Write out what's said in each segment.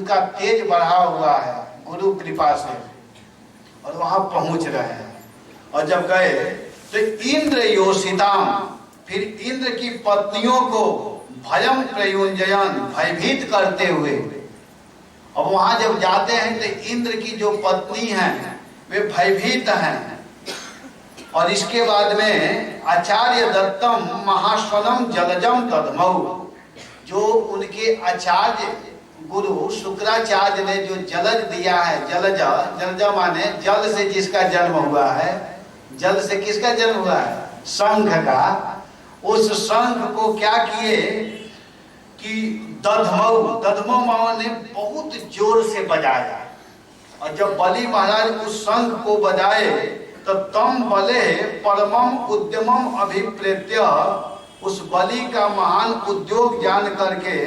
उनका तेज बढ़ा हुआ है गुरु कृपा से, और वहां पहुंच रहे हैं। और जब गए तो इंद्र योषिताम, फिर इंद्र की पत्नियों को भयम प्रयुंजयन, भयभीत करते हुए। अब वहां जब जाते हैं तो इंद्र की जो पत्नी हैं वे भयभीत हैं। और इसके बाद में आचार्य दत्तम महास्वनम जलजम दधमऊ, जो उनके आचार्य गुरु शुक्राचार्य ने जो जलज दिया है, जलज, जलज माने जल से जिसका जन्म हुआ है, जल से किसका जन्म हुआ है? शंख का। उस शंख को क्या किए कि दधमऊ, दधमऊ ने बहुत जोर से बजाया। और जब बलि महाराज उस शंख को बजाए तो तम बले परमम उद्यमम अभिप्रेत्य, उस बलि का महान उद्योग जान करके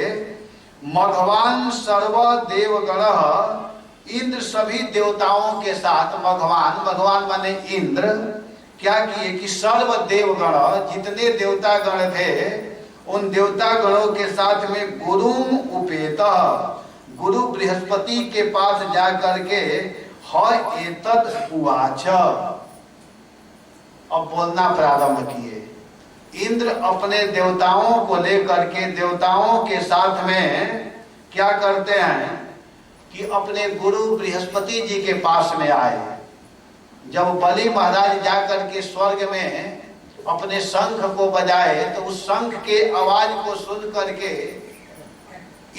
मघवान सर्व देवगण, इंद्र सभी देवताओं के साथ, मघवान, भगवान माने इंद्र, क्या किए कि सर्व देवगण, जितने देवता गण थे उन देवता गणों के साथ में गुरुम उपेत, गुरु बृहस्पति के पास जा करके ह एतद उवाच, अब बोलना प्रारंभ किए। इंद्र अपने देवताओं को लेकर के देवताओं के साथ में क्या करते हैं कि अपने गुरु बृहस्पति जी के पास में आए। जब बलि महाराज जाकर के स्वर्ग में अपने शंख को बजाए तो उस शंख के आवाज को सुन करके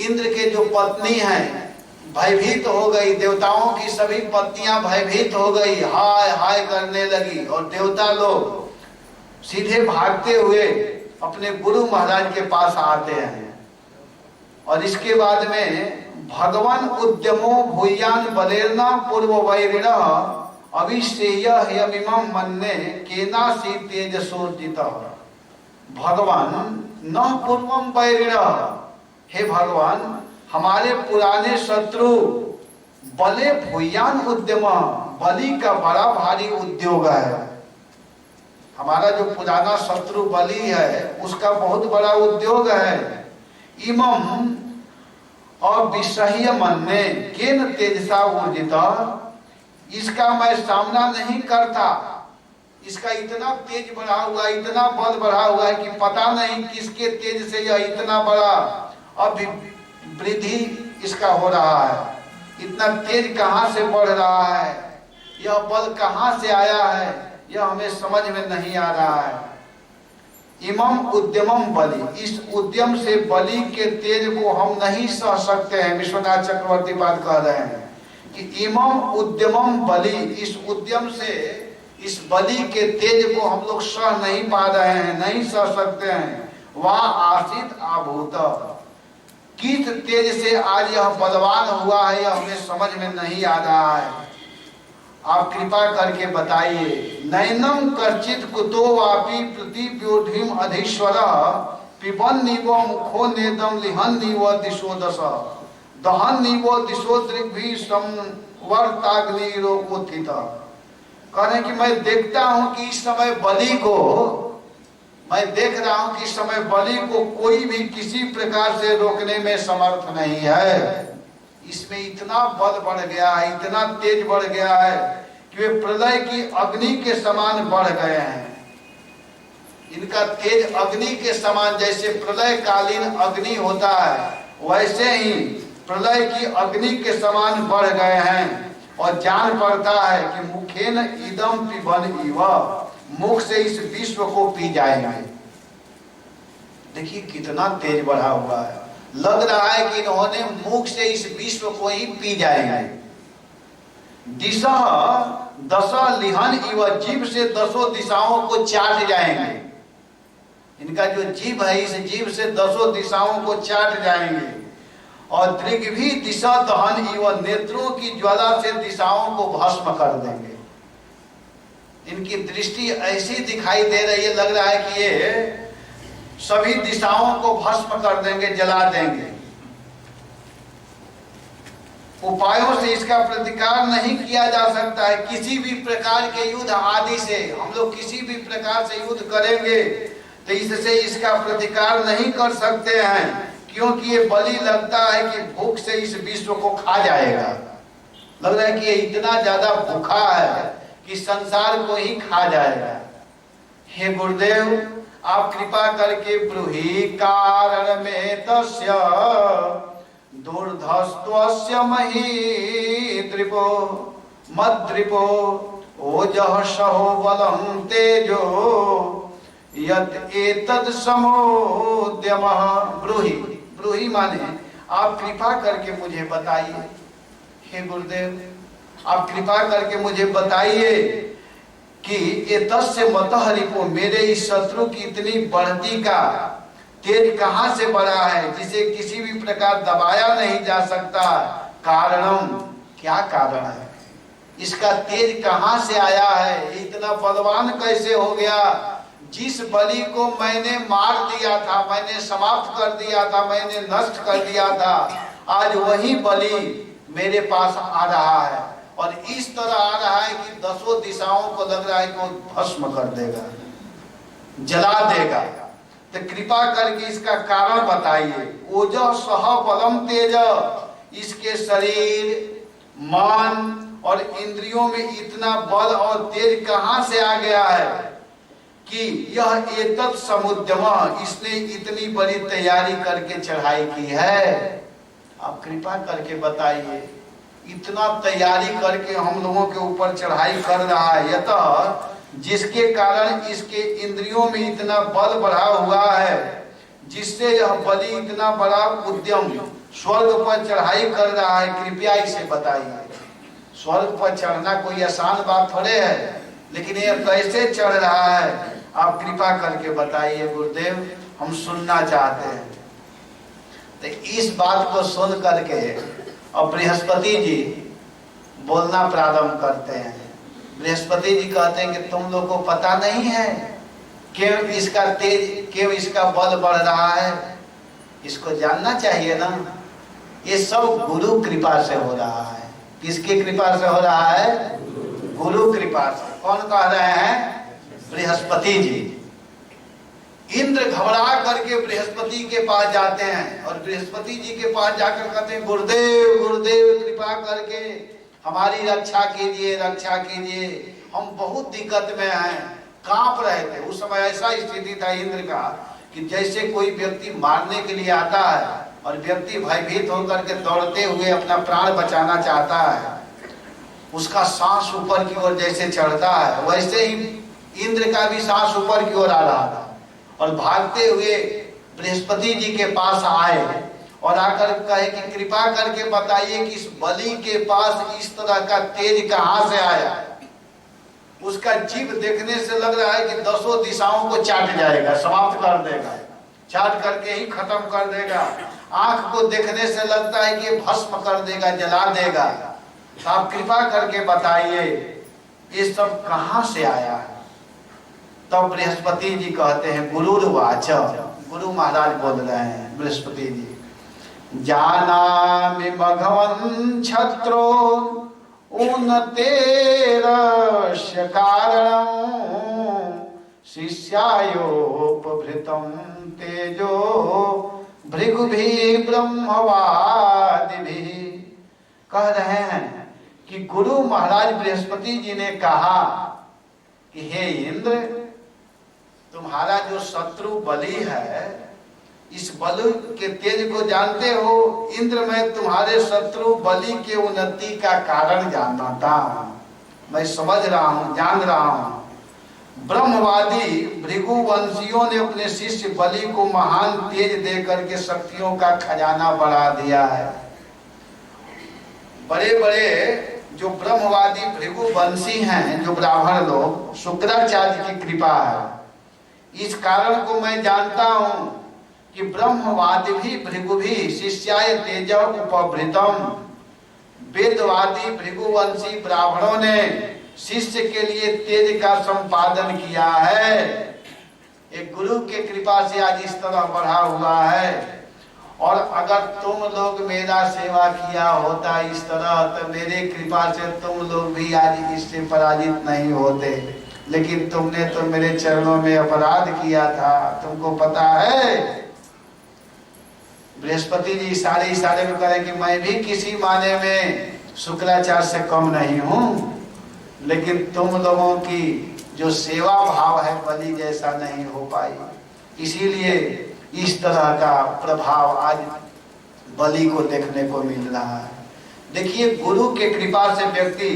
इंद्र के जो पत्नी हैं भयभीत हो गई, देवताओं की सभी पत्नियां भयभीत हो गई, हाय हाय करने लगी। और देवता लोग सीधे भागते हुए अपने गुरु महाराज के पास आते हैं। और इसके बाद में भगवान उद्यमो भूयान बलेरना पूर्व वैरिण अभिश्रेय यमिमं मन्ने केनासी तेजसोर्जित, भगवान न पूर्वम वैरिण, हे भगवान हमारे पुराने शत्रु बले भूयान उद्यम, बलि का बड़ा भारी उद्योग है। हमारा जो पुराना शत्रु बलि है उसका बहुत बड़ा उद्योग है। इमम और विषह्य मन्ने केन तेजसा ऊर्जिता, इसका मैं सामना नहीं करता। इसका इतना तेज बढ़ा हुआ, इतना बल बढ़ा हुआ है कि पता नहीं किसके तेज से यह इतना बड़ा अभिवृद्धि इसका हो रहा है। इतना तेज कहाँ से बढ़ रहा है, यह बल कहाँ से आया है, यह हमें समझ में नहीं आ रहा है। इमम उद्यमम बलि, इस उद्यम से बलि के तेज को हम नहीं सह सकते हैं। विश्वनाथ चक्रवर्ती पाद कह रहे हैं कि इमम उद्यमम बलि, इस उद्यम से इस बलि के तेज को हम लोग सह नहीं पा रहे हैं, नहीं सह सकते हैं। वह आसित आभूत, किस तेज से आज यह बलवान हुआ है यह हमें समझ में नहीं आ रहा है। आप कृपा करके बताइए। नैनम कर्चित कुतो वापी प्रतिव्योधिम अधीश्वर पिबन नीवो मुखो नेदम लिहन नीवो दिशो दश दहन नीवो दिशो दृग्भी संवर्ताग्निरो उत्थित। कह रहे कि मैं देखता हूं कि इस समय बलि को, मैं देख रहा हूं कि इस समय बलि को कोई भी किसी प्रकार से रोकने में समर्थ नहीं है। इसमें इतना बल बढ़ गया है, इतना तेज बढ़ गया है कि वे प्रलय की अग्नि के समान बढ़ गए हैं। इनका तेज अग्नि के समान, जैसे प्रलय कालीन अग्नि होता है वैसे ही प्रलय की अग्नि के समान बढ़ गए हैं। और जान पड़ता है कि मुखेन इदम पिबन इव, मुख से इस विश्व को पी जाएंगे। देखिए कितना तेज बढ़ा हुआ है, लग रहा है कि इन्होंने मुख से इस विश्व को ही पी जाएंगे। दिशा दशा लिहन इव, जीभ से दसों दिशाओं को चाट जाएंगे। इनका जो जीभ है इस जीभ से दसों दिशाओं को चाट जाएंगे। और दृग्भी दिशा दहन इव, नेत्रों की ज्वाला से दिशाओं को भस्म कर देंगे। इनकी दृष्टि ऐसी दिखाई दे रही है, लग रहा है कि ये सभी दिशाओं को भस्म कर देंगे, जला देंगे। उपायों से इसका प्रतिकार नहीं किया जा सकता है। किसी भी प्रकार के युद्ध आदि से हम लोग किसी भी प्रकार से युद्ध करेंगे तो इससे इसका प्रतिकार नहीं कर सकते हैं क्योंकि ये बलि लगता है कि भूख से इस विश्व को खा जाएगा। लग रहा है कि ये इतना ज्यादा भूखा है कि संसार को ही खा जाएगा। हे गुरुदेव, आप कृपा करके ब्रूहि कारण में तस्य दुर्धस्त्वस्य महीद्रिपो मद्रिपो ओजः सहो बलं तेजो यत् एतद् समोद्यमः। ब्रूहि, ब्रूहि माने आप कृपा करके मुझे बताइए। हे गुरुदेव, आप कृपा करके मुझे बताइए कि ये तस्य मतः रिपो, मेरे इस शत्रु की इतनी बढ़ती का तेज कहां से बढ़ा है जिसे किसी भी प्रकार दबाया नहीं जा सकता। कारणम, क्या कारण है, इसका तेज कहां से आया है, इतना बलवान कैसे हो गया। जिस बलि को मैंने मार दिया था, मैंने समाप्त कर दिया था, मैंने नष्ट कर दिया था, आज वही बलि मेरे पास आ रहा है और इस तरह आ रहा है कि दसों दिशाओं को लग रहा है कि वो भस्म कर देगा, जला देगा। तो कृपा करके इसका कारण बताइए। ओजः सह बलम तेज, इसके शरीर, मन और इंद्रियों में इतना बल और तेज कहां से आ गया है कि यह एतत् समुद्यम, इसने इतनी बड़ी तैयारी करके चढ़ाई की है। आप कृपा करके बताइए, इतना तैयारी करके हम लोगों के ऊपर चढ़ाई कर रहा है, यत जिसके कारण इसके इंद्रियों में इतना बल बढ़ा हुआ है, जिससे यह बलि इतना बड़ा उद्यम स्वर्ग पर चढ़ाई कर रहा है। कृपया इसे बताइए। स्वर्ग पर चढ़ना कोई आसान बात थोड़े है, लेकिन यह कैसे चढ़ रहा है, आप कृपा करके बताइए गुरुदेव, हम सुनना चाहते हैं। तो इस बात को सुन करके और बृहस्पति जी बोलना प्रारंभ करते हैं। बृहस्पति जी कहते हैं कि तुम लोग को पता नहीं है क्यों इसका तेज, क्यों इसका बल बढ़ रहा है, इसको जानना चाहिए ना। ये सब गुरु कृपा से हो रहा है। किसकी कृपा से हो रहा है? गुरु कृपा से। कौन कह रहे हैं? बृहस्पति जी। इंद्र घबरा करके बृहस्पति के पास जाते हैं और बृहस्पति जी के पास जाकर कहते हैं, गुरुदेव गुरुदेव कृपा करके हमारी रक्षा कीजिए, रक्षा कीजिए, हम बहुत दिक्कत में हैं, कांप रहे थे। उस समय ऐसा स्थिति था इंद्र का कि जैसे कोई व्यक्ति मारने के लिए आता है और व्यक्ति भयभीत होकर के दौड़ते हुए अपना प्राण बचाना चाहता है, उसका सांस ऊपर की ओर जैसे चढ़ता है, वैसे ही इंद्र का भी सांस ऊपर की ओर आ रहा था और भागते हुए बृहस्पति जी के पास आए और आकर कहे कि कृपा करके बताइए कि इस बलि के पास इस तरह का तेज कहां से आया। उसका जीव देखने से लग रहा है कि दसों दिशाओं को चाट जाएगा, समाप्त कर देगा, चाट करके ही खत्म कर देगा। आंख को देखने से लगता है कि भस्म कर देगा, जला देगा। तो आप कृपा करके बताइए ये सब कहां से आया है। तब बृहस्पति जी कहते हैं, गुरुर्वाच, गुरु महाराज बोल रहे हैं बृहस्पति जी, जानामि मघवन् क्षत्रो उन्नतेरस्य कारणं शिष्यायोपभृतं तेजो भृगुभिः ब्रह्मवादिभिः। कह रहे हैं कि गुरु महाराज बृहस्पति जी ने कहा कि हे इंद्र, तुम्हारा जो शत्रु बलि है, इस बलि के तेज को जानते हो इंद्र। मैं तुम्हारे शत्रु बलि के उन्नति का कारण जानता हूं, मैं समझ रहा हूं, जान रहा हूं। ब्रह्मवादी भृगुवंशियों ने अपने शिष्य बलि को महान तेज देकर के शक्तियों का खजाना बढ़ा दिया है। बड़े बड़े जो ब्रह्मवादी भृगुवंशी हैं, जो ब्राह्मण लोग, शुक्राचार्य की कृपा है। इस कारण को मैं जानता हूं कि ब्रह्मवादी भी भृगु भी शिष्याय तेज उपभृतम। वेदवादी भृगुवंशी ब्राह्मणों ने शिष्य के लिए तेज का संपादन किया है। एक गुरु के कृपा से आज इस तरह बढ़ा हुआ है। और अगर तुम लोग मेरा सेवा किया होता इस तरह, तो मेरे कृपा से तुम लोग भी आज इससे पराजित नहीं होते। लेकिन तुमने तो मेरे चरणों में अपराध किया था, तुमको पता है। बृहस्पति जी इशारे में करें कि मैं भी किसी माने में शुक्राचार्य से कम नहीं हूँ, लेकिन तुम लोगों की जो सेवा भाव है बलि जैसा नहीं हो पाई, इसीलिए इस तरह का प्रभाव आज बलि को देखने को मिल रहा है। देखिए, गुरु के कृपा से व्यक्ति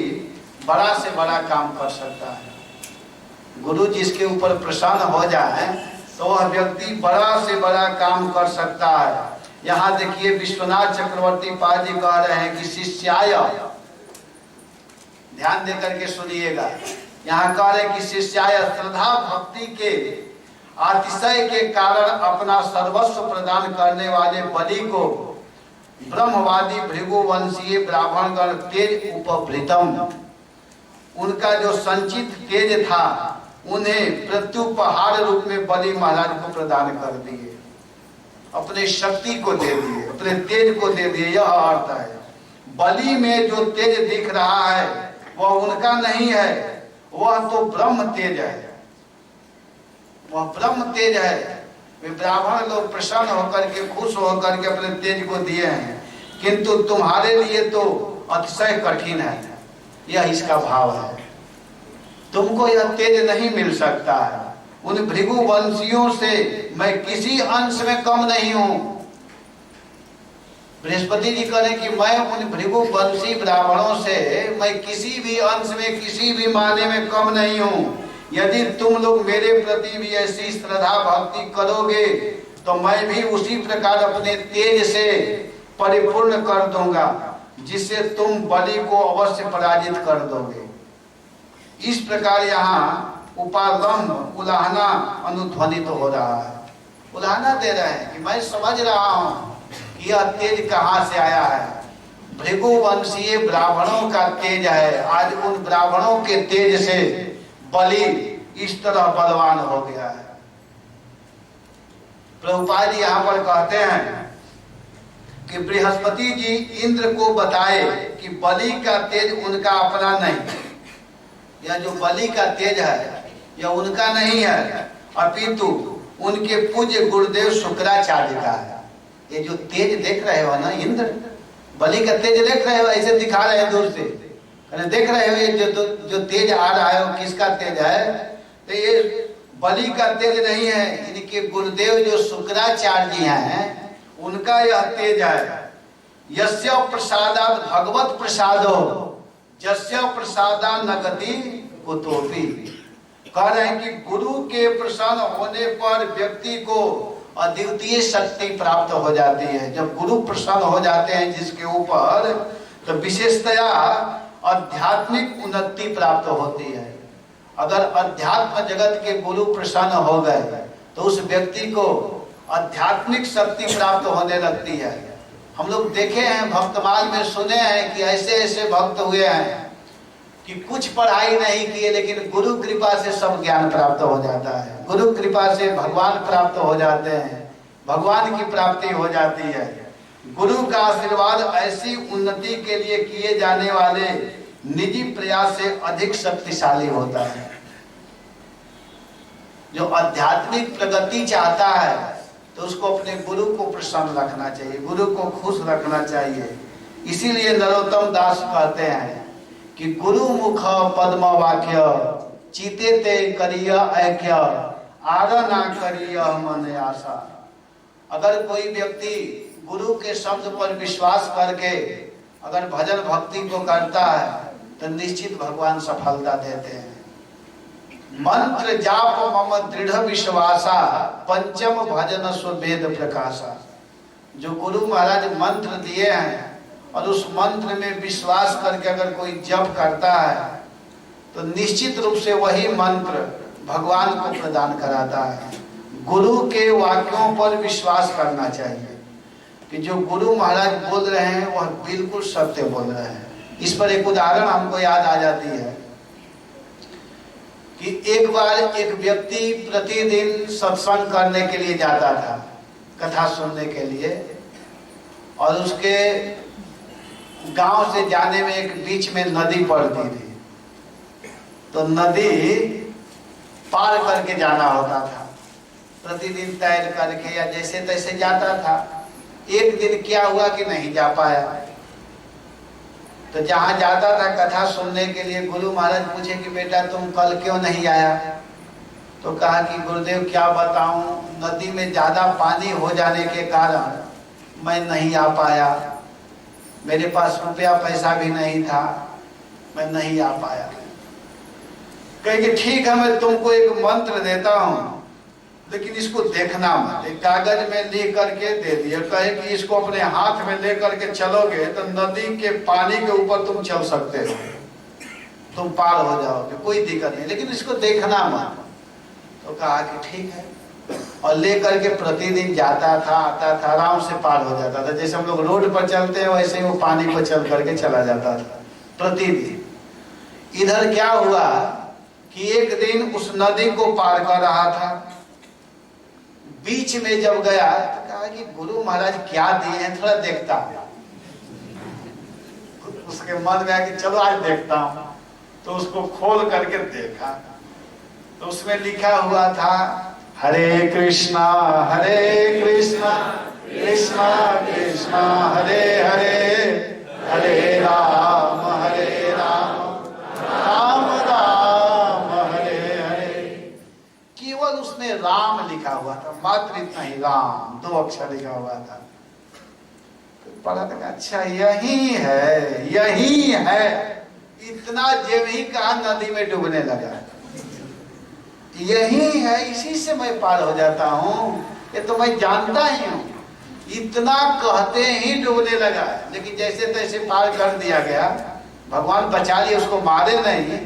बड़ा से बड़ा काम कर सकता है। गुरु जिसके ऊपर प्रसन्न हो जाए तो वह व्यक्ति बड़ा से बड़ा काम कर सकता है। यहाँ देखिए, विश्वनाथ चक्रवर्ती पाद जी कह रहे हैं कि शिष्याय, ध्यान देकर के सुनिएगा, यहाँ कह रहे हैं कि शिष्याय श्रद्धा भक्ति के अतिशय के कारण अपना सर्वस्व प्रदान करने वाले बलि को ब्रह्मवादी भृगुवंशीय ब्राह्मणगण तेज उपभृतम, उनका जो संचित तेज था उन्हें प्रत्युपहार रूप में बलि महाराज को प्रदान कर दिए, अपने शक्ति को दे दिए, अपने तेज को दे दिए। यह अर्थ है, बलि में जो तेज दिख रहा है वह उनका नहीं है, वह तो ब्रह्म तेज है, वह ब्रह्म तेज है। वे ब्राह्मण लोग प्रसन्न होकर के, खुश होकर के अपने तेज को दिए हैं, किंतु तुम्हारे लिए तो अतिशय कठिन है। यह इसका भाव है, तुमको यह तेज नहीं मिल सकता है। उन भृगुवंशियों से मैं किसी अंश में कम नहीं हूं। बृहस्पति जी करें कि मैं उन भृगुवंशी ब्राह्मणों से मैं किसी भी अंश में, किसी भी माने में कम नहीं हूं। यदि तुम लोग मेरे प्रति भी ऐसी श्रद्धा भक्ति करोगे तो मैं भी उसी प्रकार अपने तेज से परिपूर्ण कर दूंगा, जिससे तुम बलि को अवश्य पराजित कर दोगे। इस प्रकार यहाँ उपालंब उलाहना अनुध्वनित हो रहा है, उलाहना दे रहे हैं कि मैं समझ रहा हूँ कि यह तेज कहाँ से आया है। भृगुवंशीय ब्राह्मणों का तेज है। आज उन ब्राह्मणों के तेज से बलि इस तरह बलवान हो गया है। प्रभुपाद जी यहाँ पर कहते हैं कि बृहस्पति जी इंद्र को बताए कि बलि का तेज उनका अपना नहीं, यह जो बलि का तेज है यह उनका नहीं है, अपितु उनके पूज्य गुरुदेव शुक्राचार्य का है। ये जो तेज देख रहे हो ना इंद्र, बलि का तेज देख रहे हो, ऐसे दिखा रहे हैं दूर से, देख रहे हो ये जो तेज आ रहा है वो किसका तेज है? तो ये बलि का तेज नहीं है, इनके गुरुदेव जो शुक्राचार्य जी हैं उनका यह तेज है। यस्य प्रसादात् भगवत प्रसादो यस्य प्रसादा नगति कुतोपि। कह रहे हैं कि गुरु के प्रसन्न होने पर व्यक्ति को अद्वितीय शक्ति प्राप्त हो जाती है। जब गुरु प्रसन्न हो जाते हैं जिसके ऊपर, तो विशेषतया आध्यात्मिक उन्नति प्राप्त होती है। अगर अध्यात्म जगत के गुरु प्रसन्न हो गए तो उस व्यक्ति को आध्यात्मिक शक्ति प्राप्त होने लगती है। हम लोग देखे हैं, भक्तमाल में सुने हैं कि ऐसे ऐसे भक्त हुए हैं कि कुछ पढ़ाई नहीं किए लेकिन गुरु कृपा से सब ज्ञान प्राप्त हो जाता है, गुरु कृपा से भगवान प्राप्त हो जाते हैं, भगवान की प्राप्ति हो जाती है। गुरु का आशीर्वाद ऐसी उन्नति के लिए किए जाने वाले निजी प्रयास से अधिक शक्तिशाली होता है। जो आध्यात्मिक प्रगति चाहता है तो उसको अपने गुरु को प्रसन्न रखना चाहिए, गुरु को खुश रखना चाहिए। इसीलिए नरोत्तम दास कहते हैं कि गुरु मुख पद्म वाक्य चीते ते करिय ऐक्य आर ना करिय मन आशा। अगर कोई व्यक्ति गुरु के शब्द पर विश्वास करके अगर भजन भक्ति को करता है तो निश्चित भगवान सफलता देते हैं। मंत्र जाप मम दृढ़ विश्वासा पंचम भजन सुवेद प्रकाशा। जो गुरु महाराज मंत्र दिए हैं और उस मंत्र में विश्वास करके अगर कोई जप करता है तो निश्चित रूप से वही मंत्र भगवान को प्रदान कराता है। गुरु के वाक्यों पर विश्वास करना चाहिए कि जो गुरु महाराज बोल रहे हैं वह बिल्कुल सत्य बोल रहे हैं। इस पर एक उदाहरण हमको याद आ जाती है कि एक बार एक व्यक्ति प्रतिदिन सत्संग करने के लिए जाता था, कथा सुनने के लिए, और उसके गांव से जाने में एक बीच में नदी पड़ती थी, तो नदी पार करके जाना होता था। प्रतिदिन तैर करके या जैसे तैसे जाता था। एक दिन क्या हुआ कि नहीं जा पाया। तो जहां जाता था कथा सुनने के लिए, गुरु महाराज पूछे कि बेटा तुम कल क्यों नहीं आया? तो कहा कि गुरुदेव क्या बताऊं, नदी में ज्यादा पानी हो जाने के कारण मैं नहीं आ पाया, मेरे पास रुपया पैसा भी नहीं था, मैं नहीं आ पाया। कहेंगे ठीक है, मैं तुमको एक मंत्र देता हूं, लेकिन इसको देखना मत। एक कागज में लिख करके दे दिया, कहे कि इसको अपने हाथ में ले करके चलोगे तो नदी के पानी के ऊपर तुम चल सकते हो, तुम पार हो जाओगे, कोई दिक्कत नहीं, लेकिन इसको देखना मत। तो कहा कि ठीक है, और ले करके प्रतिदिन जाता था, आता था, आराम से पार हो जाता था। जैसे हम लोग रोड पर चलते हैं वैसे ही वो पानी पर चल करके चला जाता था प्रतिदिन। इधर क्या हुआ कि एक दिन उस नदी को पार कर रहा था, बीच में जब गया तो कहा कि गुरु महाराज क्या दिए हैं, थोड़ा देखता। उसके मन में आया कि चलो आज देखता हूं। तो उसको खोल करके देखा तो उसमें लिखा हुआ था हरे कृष्णा कृष्णा कृष्णा हरे हरे, हरे राम राम राम हरे हरे। केवल उसमें राम लिखा हुआ था, मात्र इतना ही, राम 2 अक्षर लिखा हुआ था। तो पढ़ा था, अच्छा यही है। इतना जेब ही कहा नदी में डूबने लगा। यही है, इसी से मैं पार हो जाता हूँ, ये तो मैं जानता ही हूँ। इतना कहते ही डूबने लगा, लेकिन जैसे तैसे पार कर दिया गया। भगवान बचा लिए, उसको मारे नहीं।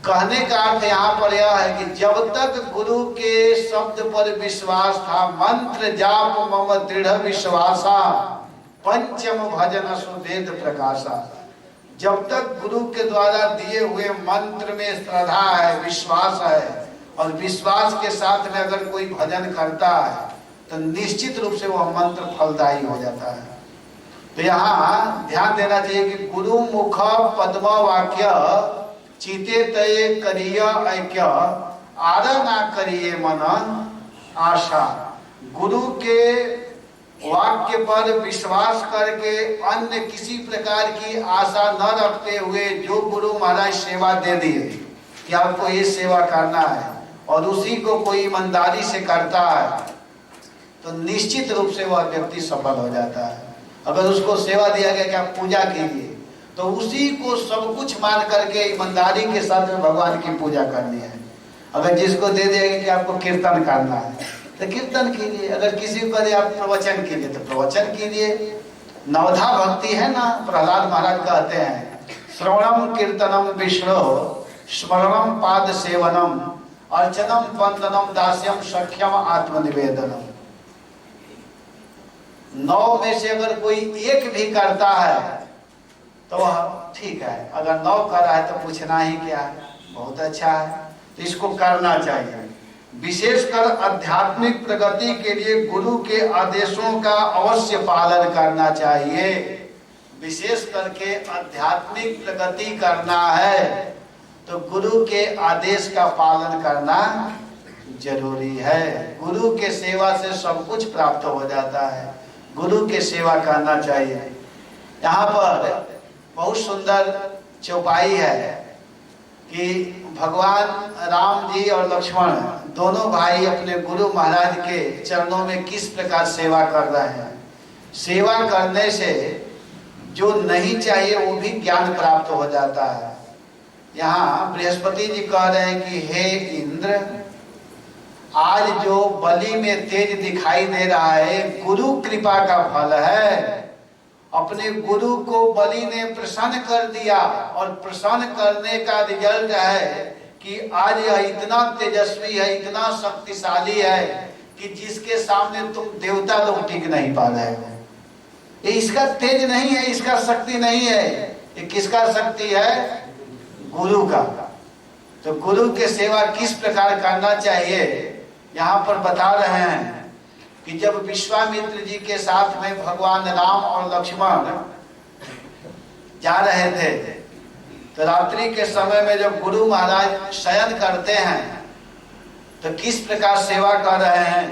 कहने का अर्थ यहाँ पर यह है कि जब तक गुरु के शब्द पर विश्वास था, मंत्र जाप मम दृढ़ विश्वासा, पंचम भजन सुवेद प्रकाशा, जब तक गुरु के द्वारा दिए हुए मंत्र में श्रद्धा है, विश्वास है, और विश्वास के साथ में अगर कोई भजन करता है तो निश्चित रूप से वह मंत्र फलदायी हो जाता है। तो यहाँ ध्यान देना चाहिए कि गुरु मुख पद्म वाक्य चीते तय करिय ऐक्य, आर ना करिए मन आशा। गुरु के वाक्य पर विश्वास करके अन्य किसी प्रकार की आशा न रखते हुए जो गुरु महाराज सेवा दे दिए कि आपको ये सेवा करना है, और उसी को कोई ईमानदारी से करता है, तो निश्चित रूप से वह व्यक्ति सफल हो जाता है। अगर उसको सेवा दिया गया कि आप पूजा कीजिए, तो उसी को सब कुछ मान करके ईमानदारी के साथ में भगवान की पूजा करनी है। अगर जिसको दे दिया गया कि आपको कीर्तन करना है तो कीर्तन कीजिए, अगर किसी को दे आप प्रवचन कीजिए तो प्रवचन कीजिए। नवधा भक्ति है ना, प्रहलाद महाराज कहते हैं, श्रवणम कीर्तनम विष्णु स्मरणम पाद सेवनम अर्चनम वंदनम दास्यम सख्यम आत्मनिवेदनम। 9 में से अगर कोई एक भी करता है तो वह ठीक है, अगर 9 कर रहा है तो पूछना ही क्या है, बहुत अच्छा है। तो इसको करना चाहिए। विशेषकर आध्यात्मिक प्रगति के लिए गुरु के आदेशों का अवश्य पालन करना चाहिए। विशेष करके आध्यात्मिक प्रगति करना है तो गुरु के आदेश का पालन करना जरूरी है। गुरु के सेवा से सब कुछ प्राप्त हो जाता है, गुरु के सेवा करना चाहिए। यहाँ पर बहुत सुंदर चौपाई है कि भगवान राम जी और लक्ष्मण दोनों भाई अपने गुरु महाराज के चरणों में किस प्रकार सेवा कर रहे हैं। सेवा करने से जो नहीं चाहिए वो भी ज्ञान प्राप्त हो जाता है। यहाँ बृहस्पति जी कह रहे हैं कि हे इंद्र, आज जो बलि में तेज दिखाई दे रहा है गुरु कृपा का फल है। अपने गुरु को बलि ने प्रसन्न कर दिया, और प्रसन्न करने का रिजल्ट है कि आज यह इतना तेजस्वी है, इतना शक्तिशाली है कि जिसके सामने तुम देवता लोग टिक नहीं पा रहे हो। ये इसका तेज नहीं है, इसका शक्ति नहीं है, ये किसका शक्ति है? गुरु का। तो गुरु के सेवा किस प्रकार करना चाहिए यहाँ पर बता रहे हैं कि जब विश्वामित्र जी के साथ में भगवान राम और लक्ष्मण जा रहे थे तो रात्रि के समय में जब गुरु महाराज शयन करते हैं तो किस प्रकार सेवा कर रहे हैं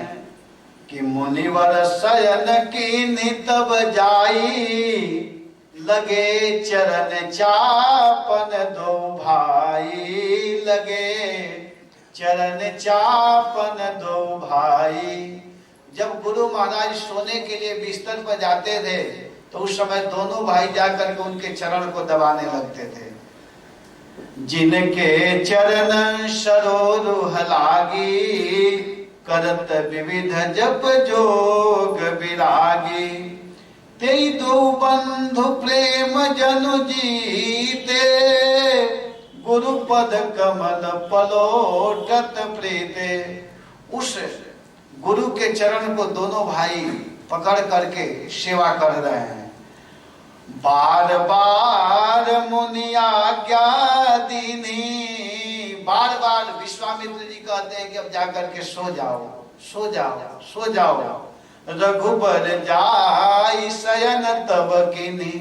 कि मुनिवर शयन कीन्ही तब जाई, लगे चरण चापन दो भाई, लगे चरण चापन दो भाई। जब गुरु महाराज सोने के लिए बिस्तर पर जाते थे तो उस समय दोनों भाई जाकर के उनके चरण को दबाने लगते थे। जिनके चरण सरोरुह लागी, करत विविध जप जोग विरागी। तेई दो बंधु प्रेम जनु जीते, गुरु पद कमल पलोटत प्रीते। उस गुरु के चरण को दोनों भाई पकड़ करके सेवा कर रहे हैं। बार बार मुनि आज्ञा दीनी, बार बार विश्वामित्र जी कहते हैं कि अब जाकर के सो जाओ, सो जाओ, सो जाओ। रघुबर जाई शयन तब कीन्ही।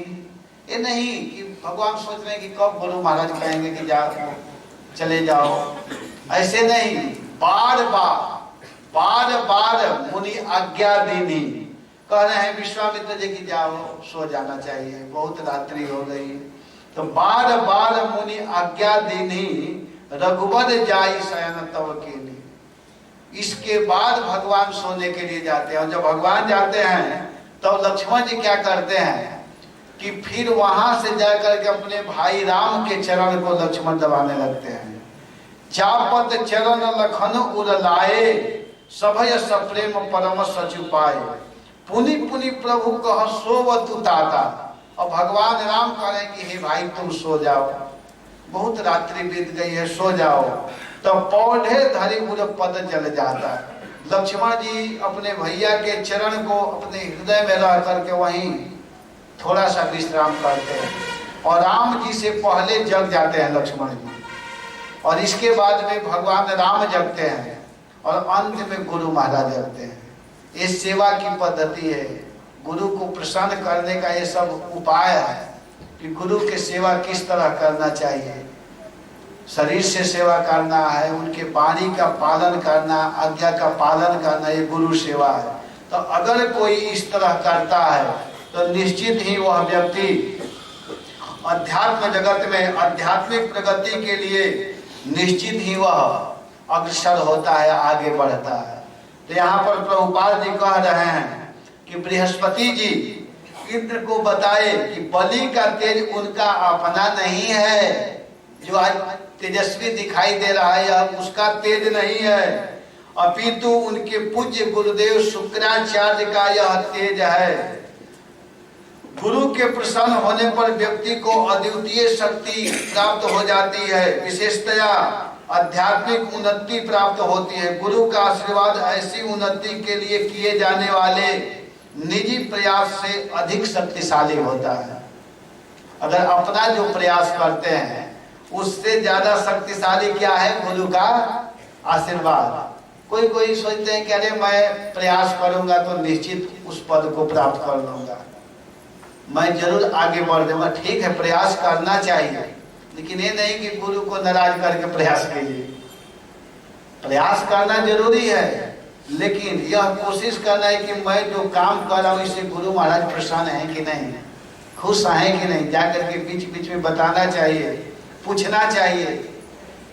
ये नहीं कि भगवान सोच रहे हैं कि कब गुरु महाराज कहेंगे कि जाओ, चले जाओ, ऐसे नहीं। बार बार मुनि आज्ञा दीनी, कह रहे हैं विश्वामित्र जी की जाओ, सो जाना चाहिए, बहुत रात्रि हो गई। तो बार बार मुनि आज्ञा दीनी, रघुवर जाई शयन तब कीन्ही। इसके बाद भगवान सोने के लिए जाते हैं। और जब भगवान जाते हैं तो लक्ष्मण जी क्या करते हैं कि फिर वहां से जाकर के अपने भाई राम के चरण को लक्ष्मण दबाने लगते हैं। चापत चरण लखन उर लाए, सभय सप्रेम परम सचु पाए। पुनि पुनि प्रभु कह सोव तु ताता। और भगवान राम कह रहे हैं कि हे भाई तुम सो जाओ, बहुत रात्रि बीत गई है, सो जाओ। तो पौधे धरी उर पद जल जाता। लक्ष्मण जी अपने भैया के चरण को अपने हृदय में रह करके वहीं थोड़ा सा विश्राम करते हैं। और राम जी से पहले जग जाते हैं लक्ष्मण जी, और इसके बाद में भगवान राम जगते हैं, और अंत में गुरु महाराज जगते हैं। ये सेवा की पद्धति है, गुरु को प्रसन्न करने का ये सब उपाय है कि गुरु की सेवा किस तरह करना चाहिए। शरीर से सेवा करना है, उनके वाणी का पालन करना, आज्ञा का पालन करना, ये गुरु सेवा है। तो अगर कोई इस तरह करता है तो निश्चित ही वह व्यक्ति अध्यात्म जगत में आध्यात्मिक प्रगति के लिए निश्चित ही वह अग्रसर होता है, आगे बढ़ता है। तो यहाँ पर प्रभुपाद जी कह रहे हैं कि बृहस्पति जी इंद्र को बताए कि बलि का तेज उनका अपना नहीं है, जो आज तेजस्वी दिखाई दे रहा है यह उसका तेज नहीं है, अपितु उनके पूज्य गुरुदेव शुक्राचार्य का यह तेज है। गुरु के प्रसन्न होने पर व्यक्ति को अद्वितीय शक्ति प्राप्त हो जाती है, विशेषतया आध्यात्मिक उन्नति प्राप्त होती है। गुरु का आशीर्वाद ऐसी उन्नति के लिए किए जाने वाले निजी प्रयास से अधिक शक्तिशाली होता है। अगर अपना जो प्रयास करते हैं उससे ज्यादा शक्तिशाली क्या है? गुरु का आशीर्वाद। कोई कोई सोचते हैं कि अरे मैं प्रयास करूंगा तो निश्चित उस पद को प्राप्त कर लूंगा, मैं जरूर आगे बढ़ जाऊंगा। ठीक है, प्रयास करना चाहिए, लेकिन ये नहीं कि गुरु को नाराज करके प्रयास कीजिए। प्रयास करना जरूरी है, लेकिन यह कोशिश करना है कि मैं जो काम कर रहा हूँ इससे गुरु महाराज प्रसन्न है कि नहीं, खुश हैं कि नहीं। जाकर के बीच बीच में बताना चाहिए, पूछना चाहिए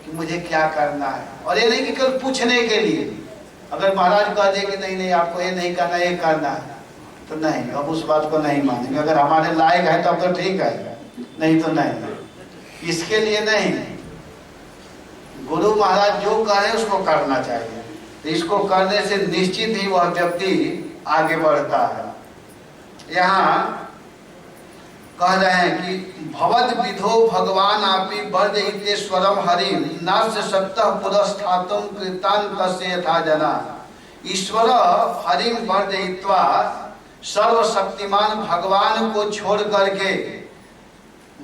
कि मुझे क्या करना है। और ये नहीं कि केवल पूछने के लिए, अगर महाराज कह दे कि नहीं नहीं आपको ये नहीं करना, ये करना है, तो नहीं, अब उस बात को नहीं मानेंगे। अगर हमारे लायक है तब तो ठीक है, नहीं तो नहीं। इसके लिए नहीं, गुरु महाराज जो कहे उसको करना चाहिए। तो इसको करने से निश्चित ही वह व्यक्ति आगे बढ़ता है। यहाँ कह रहे हैं कि भवद विधो भगवान आपी वर्जयितेश्वरम हरि नास्य सत्तः पुरस्थातुम कृतान तस्य यथा जना। ईश्वर हरिम वर्जयित्वा, सर्वशक्तिमान भगवान को छोड़ करके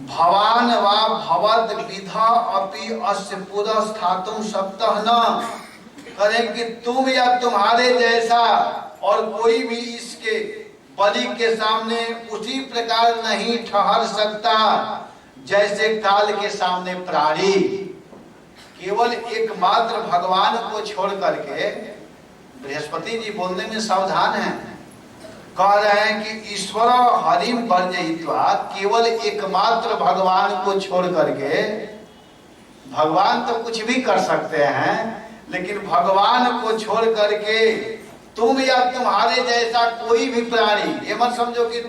भवान वा भवद विधा अपि अस्य पुरस्थातुम सत्तः न, करें कि तुम या तुम्हारे जैसा और कोई भी इसके बलि के सामने उसी प्रकार नहीं ठहर सकता जैसे काल के सामने प्राणी। केवल एकमात्र भगवान को छोड़ करके बृहस्पति जी बोलने में सावधान हैं। कह रहे हैं कि ईश्वर हरिम वर्जयित्वा, केवल एकमात्र भगवान को छोड़ करके, भगवान तो कुछ भी कर सकते हैं, लेकिन भगवान को छोड़ करके तुम या तुम्हारे जैसा कोई भी प्राणी, ये मत समझो कि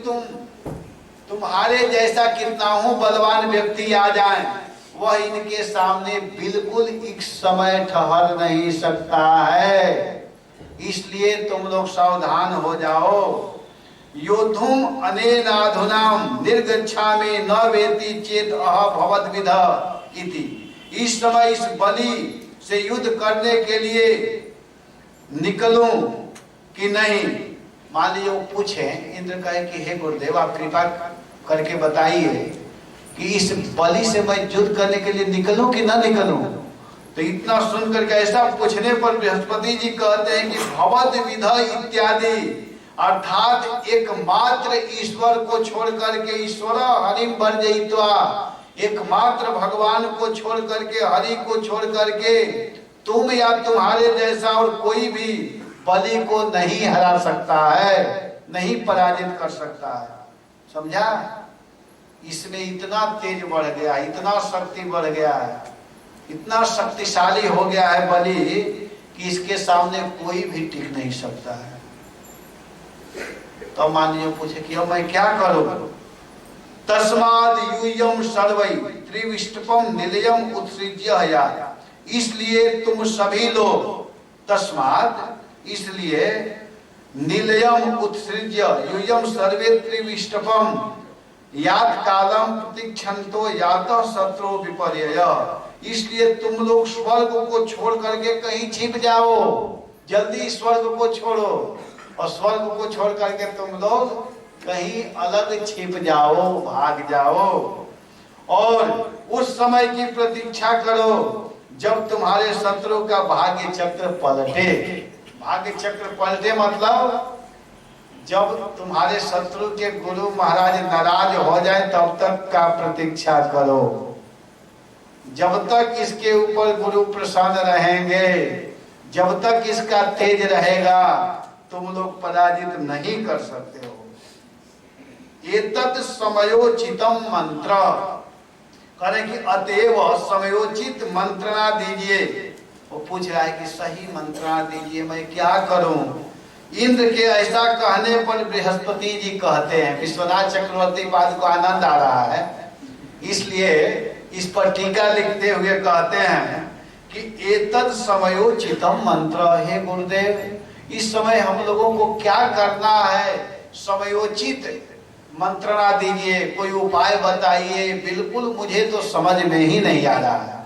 तुम्हारे जैसा कितना हो बलवान व्यक्ति आ जाए, वह इनके सामने बिल्कुल एक समय ठहर नहीं सकता है। इसलिए तुम लोग सावधान हो जाओ। योद्धुम अनेनाधुनाम निर्गच्छामि न वेति चेत अह भवद्विध इति। इस समय इस बलि से युद्ध करने के लिए निकलूं कि नहीं? मान लीजिए वो पूछे, इंद्र कहे कि हे गुरुदेव आप कृपा करके बताइए कि इस बलि से मैं युद्ध करने के लिए निकलूं कि ना निकलूं? तो इतना सुन करके, ऐसा पूछने पर बृहस्पति जी कहते हैं कि भवद विध इत्यादि, अर्थात एकमात्र ईश्वर को छोड़ करके, ईश्वर हरिम वर्जयित्वा, एकमात्र भगवान को छोड़ करके, हरि को छोड़ करके तुम या तुम्हारे जैसा और कोई भी बलि को नहीं हरा सकता है, नहीं पराजित कर सकता है। समझा? इसमें इतना तेज बढ़ गया, इतना शक्ति बढ़ गया है, इतना शक्तिशाली हो गया है बलि कि इसके सामने कोई भी टिक नहीं सकता है। तो मान लीजिए पूछे कि अब मैं क्या करूं? तस्माद यूयम सर्वै त्रिविष्टपम निलयम उत्सृज्य हया। इसलिए तुम सभी लोग, तस्माद इसलिए, निलयम उत्सृज्य यूयम सर्वे त्रिविष्टपम यात कालम प्रतीक्षन्तो यात शत्रु विपर्यय। इसलिए तुम लोग स्वर्ग को छोड़ करके कहीं छिप जाओ, जल्दी स्वर्ग को छोड़ो, और स्वर्ग को छोड़ करके तुम लोग कहीं अलग छिप जाओ, भाग जाओ, और उस समय की प्रतीक्षा करो जब तुम्हारे शत्रु का भाग्य चक्र पलटे। भाग्य चक्र पलटे मतलब जब तुम्हारे शत्रु के गुरु महाराज नाराज हो जाए तब तक का प्रतीक्षा करो। जब तक इसके ऊपर गुरु प्रसन्न रहेंगे, जब तक इसका तेज रहेगा, तुम लोग पराजित नहीं कर सकते हो। एतत् समयोचितम मंत्र, करें कि अतएव समयोचित मंत्रणा दीजिए। वो पूछ रहा है कि सही मंत्रणा दीजिए, मैं क्या करूं? इंद्र के ऐसा कहने पर बृहस्पति जी कहते हैं, विश्वनाथ चक्रवर्ती पाद को आनंद आ रहा है, इसलिए इस पर टीका लिखते हुए कहते हैं कि एतत् समयोचितम मंत्र, हे गुरुदेव इस समय हम लोगों को क्या करना है, समयोचित मंत्रणा दीजिए, कोई उपाय बताइए, बिल्कुल मुझे तो समझ में ही नहीं आ रहा है।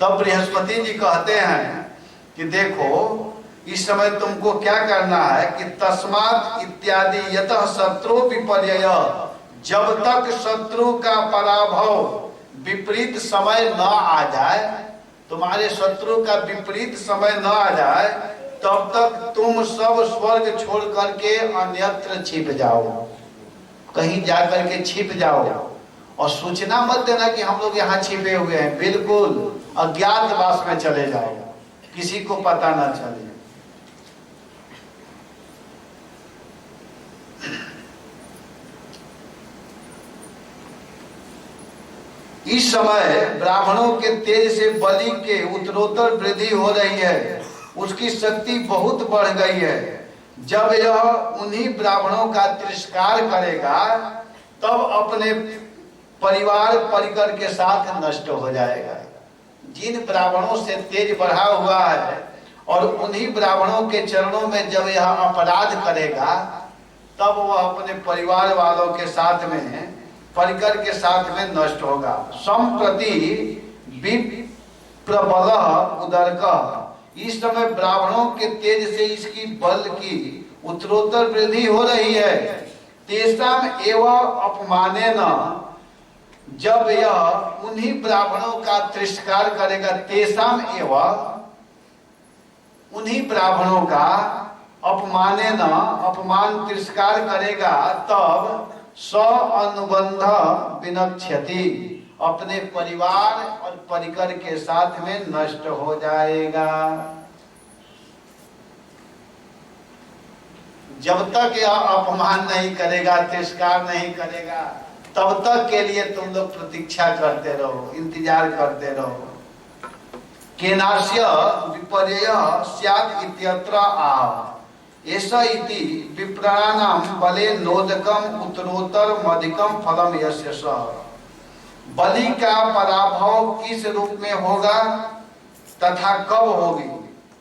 तब बृहस्पति जी कहते हैं कि देखो इस समय तुमको क्या करना है कि तस्मात् इत्यादि यतः शत्रु विपर्यय, जब तक शत्रु का पराभव विपरीत समय न आ जाए, तुम्हारे शत्रु का विपरीत समय न आ जाए, तब तक तुम सब स्वर्ग छोड़ करके अन्यत्र छिप जाओ, कहीं जाकर के छिप जाओ, और सूचना मत देना कि हम लोग यहाँ छिपे हुए हैं, बिल्कुल अज्ञातवास में चले जाओ, किसी को पता न चले। इस समय ब्राह्मणों के तेज से बलि के उत्तरोत्तर वृद्धि हो रही है, उसकी शक्ति बहुत बढ़ गई है। जब यह उन्हीं ब्राह्मणों का तिरस्कार करेगा तब अपने परिवार परिकर के साथ नष्ट हो जाएगा। जिन ब्राह्मणों से तेज बढ़ा हुआ है और उन्हीं ब्राह्मणों के चरणों में जब यह अपराध करेगा तब वह अपने परिवार वालों के साथ में, परिकर के साथ में नष्ट होगा। संप्रति विप्रबल उदरक, इस समय ब्राह्मणों के तेज से इसकी बल की उत्तरोत्तर वृद्धि हो रही है। तेषाम एवं अपमानेन, जब यह उन्हीं ब्राह्मणों का तिरस्कार करेगा, तेषाम एवं उन्हीं ब्राह्मणों का अपमानेन, अपमान तिरस्कार करेगा, तब स अनुबंध विनक्ष्यति, अपने परिवार और परिकर के साथ में नष्ट हो जाएगा। जब तक यह अपमान नहीं करेगा, तिरस्कार नहीं करेगा, तब तक के लिए तुम लोग प्रतीक्षा करते रहो, इंतजार करते रहो। केनास्य विपर्यय स्यात् इत्यत्र आह ऐसा इति विप्राणानाम बले नोदकम उत्तरोत्तर मधिकम फलम यस्य स। बलि का पराभव किस रूप में होगा तथा कब होगी,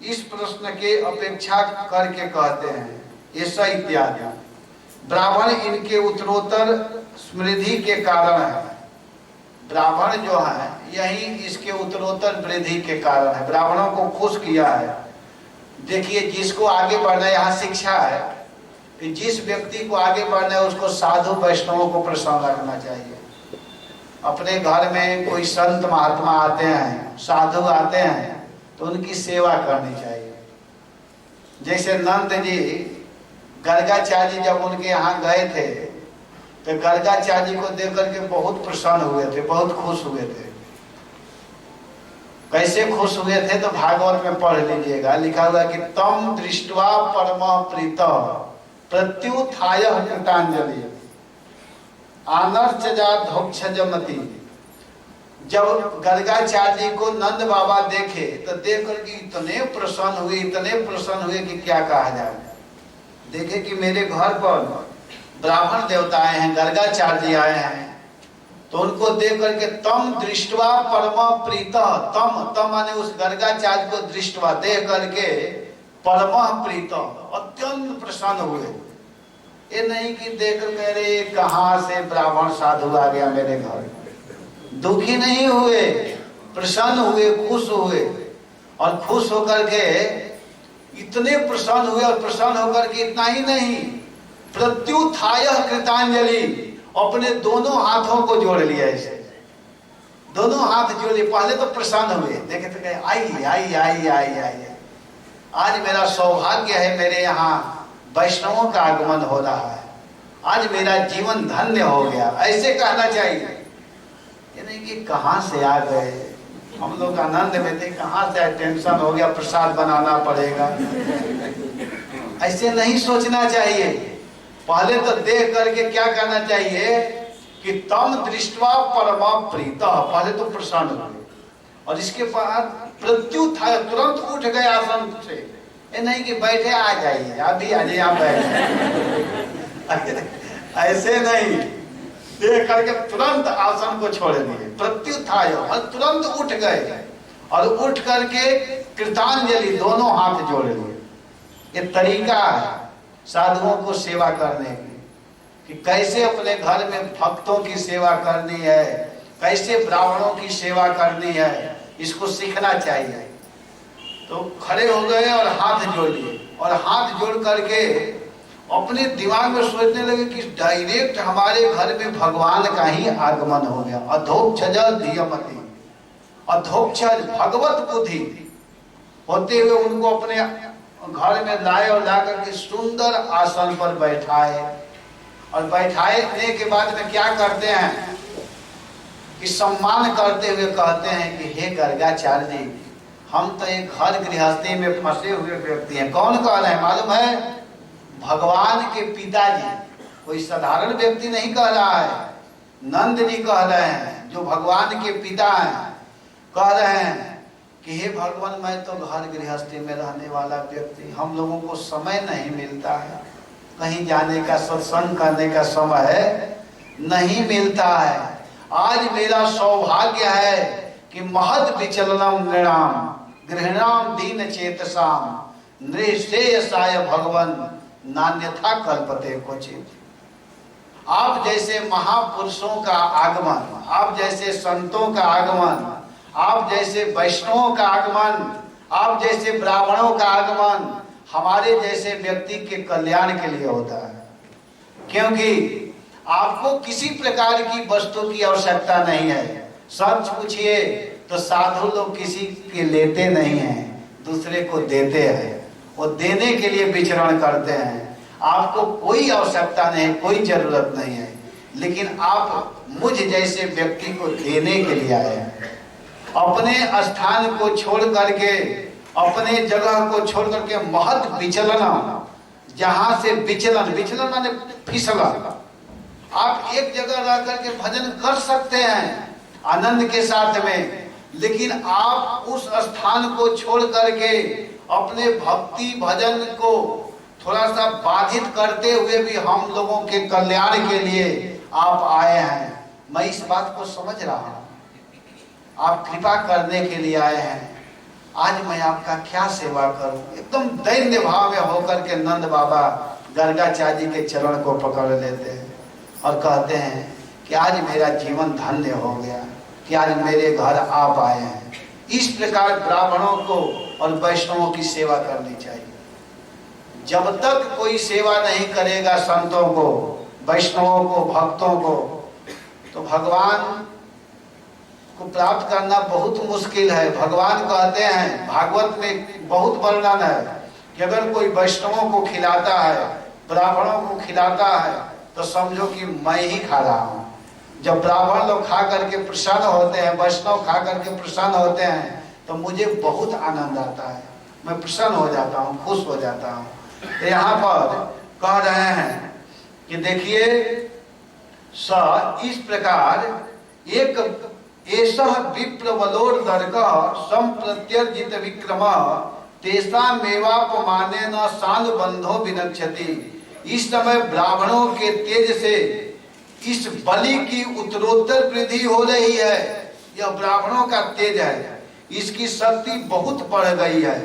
इस प्रश्न के अपेक्षा करके कहते हैं ऐसा इत्यादि। ब्राह्मण इनके उत्तरोत्तर समृद्धि के कारण है। ब्राह्मण जो है यही इसके उत्तरोत्तर वृद्धि के कारण है, ब्राह्मणों को खुश किया है। देखिए, जिसको आगे बढ़ना है, यहाँ शिक्षा है कि जिस व्यक्ति को आगे बढ़ना है उसको साधु वैष्णवों को प्रसन्न रखना चाहिए। अपने घर में कोई संत महात्मा आते हैं, साधु आते हैं, तो उनकी सेवा करनी चाहिए। जैसे नंद जी गर्गाचार्य जी जब उनके यहाँ गए थे तो गर्गाचार्य जी को देख करके बहुत प्रसन्न हुए थे, बहुत खुश हुए थे। कैसे खुश हुए थे तो भागवत में पढ़ लीजिएगा, लिखा हुआ कि तम दृष्ट्वा परम प्रीत प्रत्युत्थाय कृतांजलि आनर्चजाधोक्षजमति। जब गर्गाचार्य जी को नंद बाबा देखे तो देख करके इतने प्रसन्न हुए कि क्या कहा जाए। देखे कि मेरे घर पर ब्राह्मण देवता आए हैं, गर्गाचार्य जी आए हैं, तो उनको देख करके तम दृष्टवा परम प्रीत, तम माने उस गर्गाचार्य को दृष्टवा देख करके परम प्रीत अत्यंत प्रसन्न हुए। ये नहीं कि देख मेरे कहाँ से ब्राह्मण साधु आ गया मेरे घर, दुखी नहीं हुए, प्रसन्न हुए, खुश हुए। और खुश होकर के इतने प्रसन्न हुए, और प्रसन्न होकर के इतना ही नहीं, प्रत्युत्थाय कृतांजलि, अपने दोनों हाथों को जोड़ लिया। ऐसे दोनों हाथ जोड़ लिए। पहले तो प्रसन्न हुए, देखे तो कहे आई आई आई आई आई, आज मेरा सौभाग्य है, मेरे यहाँ वैष्णवों का आगमन हो रहा है, आज मेरा जीवन धन्य हो गया, ऐसे कहना चाहिए। ये नहीं कि कहाँ से आ गए, हम लोग आनंद में थे, कहाँ से टेंशन हो गया, प्रसाद बनाना पड़ेगा, ऐसे नहीं सोचना चाहिए। पहले तो देख करके क्या कहना चाहिए कि तम दृष्टवा परमा प्रीत, पहले तो प्रसन्न हुए, और इसके बाद प्रत्युत्थाय, तुरंत उठ गए आसन से। ये नहीं कि बैठे आ जाइए, अभी आ जाइए, आप बैठे, ऐसे नहीं, देख करके तुरंत आसन को छोड़ दिए, प्रत्युत्थाय, और तुरंत उठ गए, और उठ करके कृतांजलि, दोनों हाथ जोड़ लिए। ये तरीका है साधुओं को सेवा करने की, कि कैसे अपने घर में भक्तों की सेवा करनी है, कैसे ब्राह्मणों की सेवा करनी है, इसको सीखना चाहिए। तो खड़े हो गए और हाथ जोड़ लिए, और हाथ जोड़ करके अपने दिमाग में सोचने लगे कि डायरेक्ट हमारे घर में भगवान का ही आगमन हो गया। अधोक्षज धियमति, अधोक्षज भगवत बुद्धि होते हुए उनको अपने घर में लाए, और ला करके सुंदर आसन पर बैठाए। और बैठाने के बाद में क्या करते हैं कि सम्मान करते हुए कहते हैं कि हे गर्गाचार्य जी, हम तो एक घर गृहस्थी में फंसे हुए व्यक्ति हैं। कौन कह रहे हैं मालूम है? भगवान के पिताजी, कोई साधारण व्यक्ति नहीं कह रहा है, नंद जी कह रहे हैं, जो भगवान के पिता हैं, कह रहे हैं कि हे भगवान, मैं तो घर गृहस्थी में रहने वाला व्यक्ति, हम लोगों को समय नहीं मिलता है, कहीं जाने का, सत्संग करने का समय नहीं मिलता है। आज मेरा सौभाग्य है कि महद विचलनम नृणाम गृहणाम दीन चेतसाम नृश्रेयसाय भगवन नान्यथा कल्पते क्वचित। आप जैसे महापुरुषों का आगमन, आप जैसे संतों का आगमन, आप जैसे वैष्णवों का आगमन, आप जैसे ब्राह्मणों का आगमन हमारे जैसे व्यक्ति के कल्याण के लिए होता है। क्योंकि आपको किसी प्रकार की वस्तु की आवश्यकता नहीं है। सच पूछिए तो साधु लोग किसी के लेते नहीं हैं, दूसरे को देते हैं, वो देने के लिए विचरण करते हैं। आपको कोई आवश्यकता नहीं, कोई जरूरत नहीं है, लेकिन आप मुझ जैसे व्यक्ति को देने के लिए आए हैं। अपने स्थान को छोड़ करके, अपने जगह को छोड़ करके महत विचलन जहां से विचलन, विचलन माने फिसलन। आप एक जगह रह करके भजन कर सकते हैं आनंद के साथ में, लेकिन आप उस स्थान को छोड़ करके अपने भक्ति भजन को थोड़ा सा बाधित करते हुए भी हम लोगों के कल्याण के लिए आप आए हैं। मैं इस बात को समझ रहा हूं, आप कृपा करने के लिए आए हैं। आज मैं आपका क्या सेवा करूं? एकदम दैन्य भाव में होकर के नंद बाबा गर्गाचार्य जी के चरण को पकड़ लेते हैं और कहते हैं कि आज मेरा जीवन धन्य हो गया कि आज मेरे घर आप आए हैं। इस प्रकार ब्राह्मणों को और वैष्णवों की सेवा करनी चाहिए। जब तक कोई सेवा नहीं करेगा संतों को, वैष्णवों को, भक्तों को, तो भगवान को प्राप्त करना बहुत मुश्किल है। भगवान कहते हैं, भागवत में बहुत वर्णन है कि अगर कोई वैष्णवों को खिलाता है, ब्राह्मणों को खिलाता है, तो समझो कि मैं ही खा रहा हूँ। जब ब्राह्मण लोग खा करके प्रसन्न होते हैं, वैष्णव खा करके प्रसन्न होते हैं, तो मुझे बहुत आनंद आता है, मैं प्रसन्न हो जाता हूँ, खुश हो जाता हूँ। तो यहाँ पर कह रहे हैं कि देखिए, इस प्रकार एक एषः विप्रवलोर्दर्गः संप्रत्यर्जित विक्रम तेषामेवापमानेन सानुबंधो विनक्ष्यति। इस समय ब्राह्मणों के तेज से इस बलि की उत्तरोत्तर वृद्धि हो रही है। यह ब्राह्मणों का तेज है, इसकी शक्ति बहुत बढ़ गई है।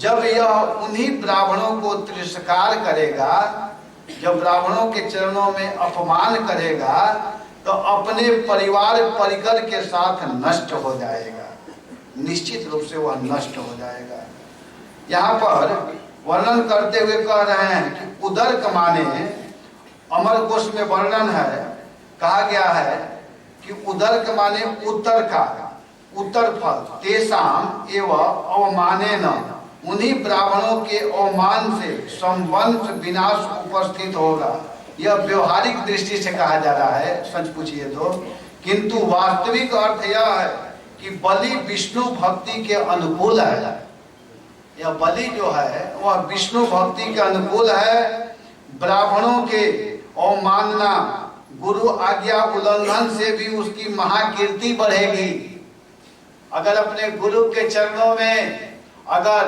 जब यह उन्हीं ब्राह्मणों को तिरस्कार करेगा, जब ब्राह्मणों के चरणों में अपमान करेगा, तो अपने परिवार परिकर के साथ नष्ट हो जाएगा, निश्चित रूप से वह नष्ट हो जाएगा। यहाँ पर वर्णन करते हुए कह रहे हैं कि उदर्क माने, अमर कोश में वर्णन है, कहा गया है कि उदर्क माने उत्तर का, उत्तर फल, तेसाम एवं अवमानेन, उन्हीं ब्राह्मणों के अवमान से संवंश विनाश उपस्थित होगा। यह व्यवहारिक दृष्टि से कहा जा रहा है, सच पूछिए तो, किंतु वास्तविक अर्थ यह है कि बलि विष्णु भक्ति के अनुकूल है। यह बलि जो है वह विष्णु भक्ति के अनुकूल है। ब्राह्मणों के अवमानना, गुरु आज्ञा उल्लंघन से भी उसकी महाकीर्ति बढ़ेगी। अगर अपने गुरु के चरणों में अगर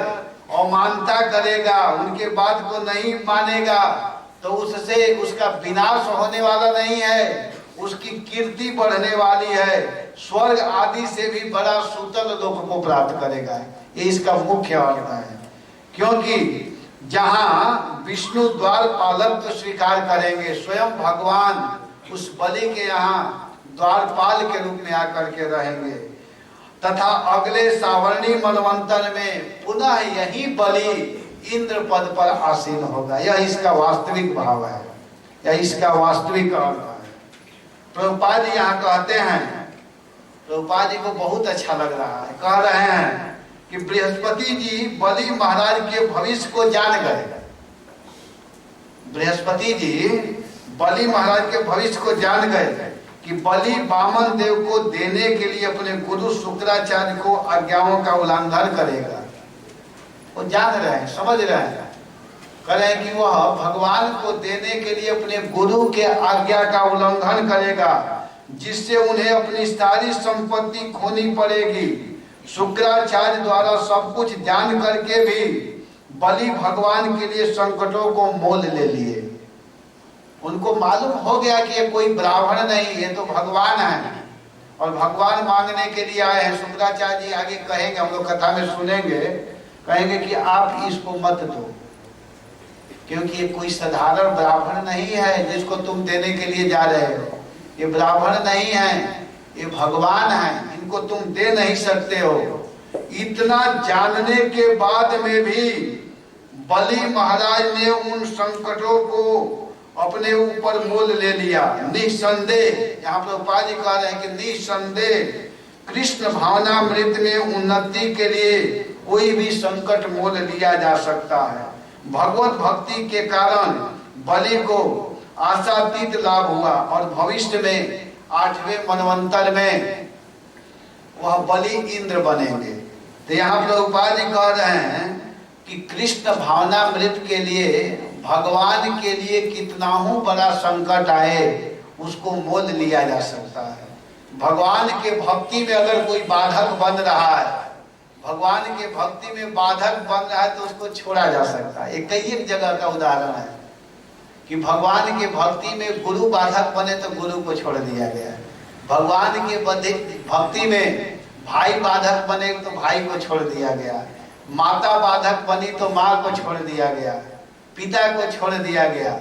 अवमानता करेगा, उनके बात को नहीं मानेगा, तो उससे उसका विनाश होने वाला नहीं है, उसकी कीर्ति बढ़ने वाली है। स्वर्ग आदि से भी बड़ा सूतल लोक को प्राप्त करेगा। ये इसका मुख्य अर्थ है। क्योंकि जहां विष्णु द्वार पालक स्वीकार करेंगे, स्वयं भगवान उस बलि के यहाँ द्वारपाल के रूप में आकर के रहेंगे, तथा अगले सावर्णी मनवंतर में पुनः यही बलि इंद्र पद पर आसीन होगा। यह इसका वास्तविक भाव है, यह इसका वास्तविक अर्थ है। प्रभुपाद जी यहाँ कहते हैं, प्रभुपाद जी को बहुत अच्छा लग रहा है, कह रहे हैं कि बृहस्पति जी बलि महाराज के भविष्य को जान गए। बृहस्पति जी बलि महाराज के भविष्य को जान गए कि बलि वामन देव को देने के लिए अपने गुरु शुक्राचार्य को आज्ञाओं का उल्लंघन करेगा। वो जान रहे हैं, समझ रहे हैं, कह रहे हैं कि वह भगवान को देने के लिए अपने गुरु के आज्ञा का उल्लंघन करेगा, जिससे उन्हें अपनी सारी संपत्ति खोनी पड़ेगी। शुक्राचार्य द्वारा सब कुछ जान करके भी बलि भगवान के लिए संकटों को मोल ले लिए। उनको मालूम हो गया कि ये कोई ब्राह्मण नहीं, ये तो भगवान है और भगवान मांगने के लिए आए हैं। शुक्राचार्य जी आगे कहेंगे, हम लोग कथा में सुनेंगे, कहेंगे कि आप इसको मत दो, क्योंकि ये कोई साधारण ब्राह्मण नहीं है जिसको तुम देने के लिए जा रहे हो। ये ब्राह्मण नहीं है, ये भगवान है, इनको तुम दे नहीं सकते हो। इतना जानने के बाद में भी बलि महाराज ने उन संकटों को अपने ऊपर मोल ले लिया। निसंदेह, यहाँ पर उपाधि कह रहे हैं कि निसंदेह कृष्ण भावनामृत में उन्नति के लिए कोई भी संकट मोल लिया जा सकता है। भगवत भक्ति के कारण बलि को आशातीत लाभ हुआ और भविष्य में 8वें मनवंतर में वह बलि इंद्र बनेंगे। तो यहाँ पर उपाधि कह रहे हैं कि कृष्ण भावनामृत के लिए भगवान के लिए कितना ही बड़ा संकट आए उसको मोल लिया जा सकता है। भगवान के भक्ति में अगर कोई बाधक बन रहा है, भगवान के भक्ति में बाधक बन रहा है तो उसको छोड़ा जा सकता है। एक जगह का उदाहरण है कि भगवान के भक्ति में गुरु बाधक बने तो गुरु को छोड़ दिया गया। भगवान के भक्ति में भाई बाधक बने तो भाई को छोड़ दिया गया। माता बाधक बनी तो माँ को छोड़ दिया गया, पिता को छोड़ दिया गया।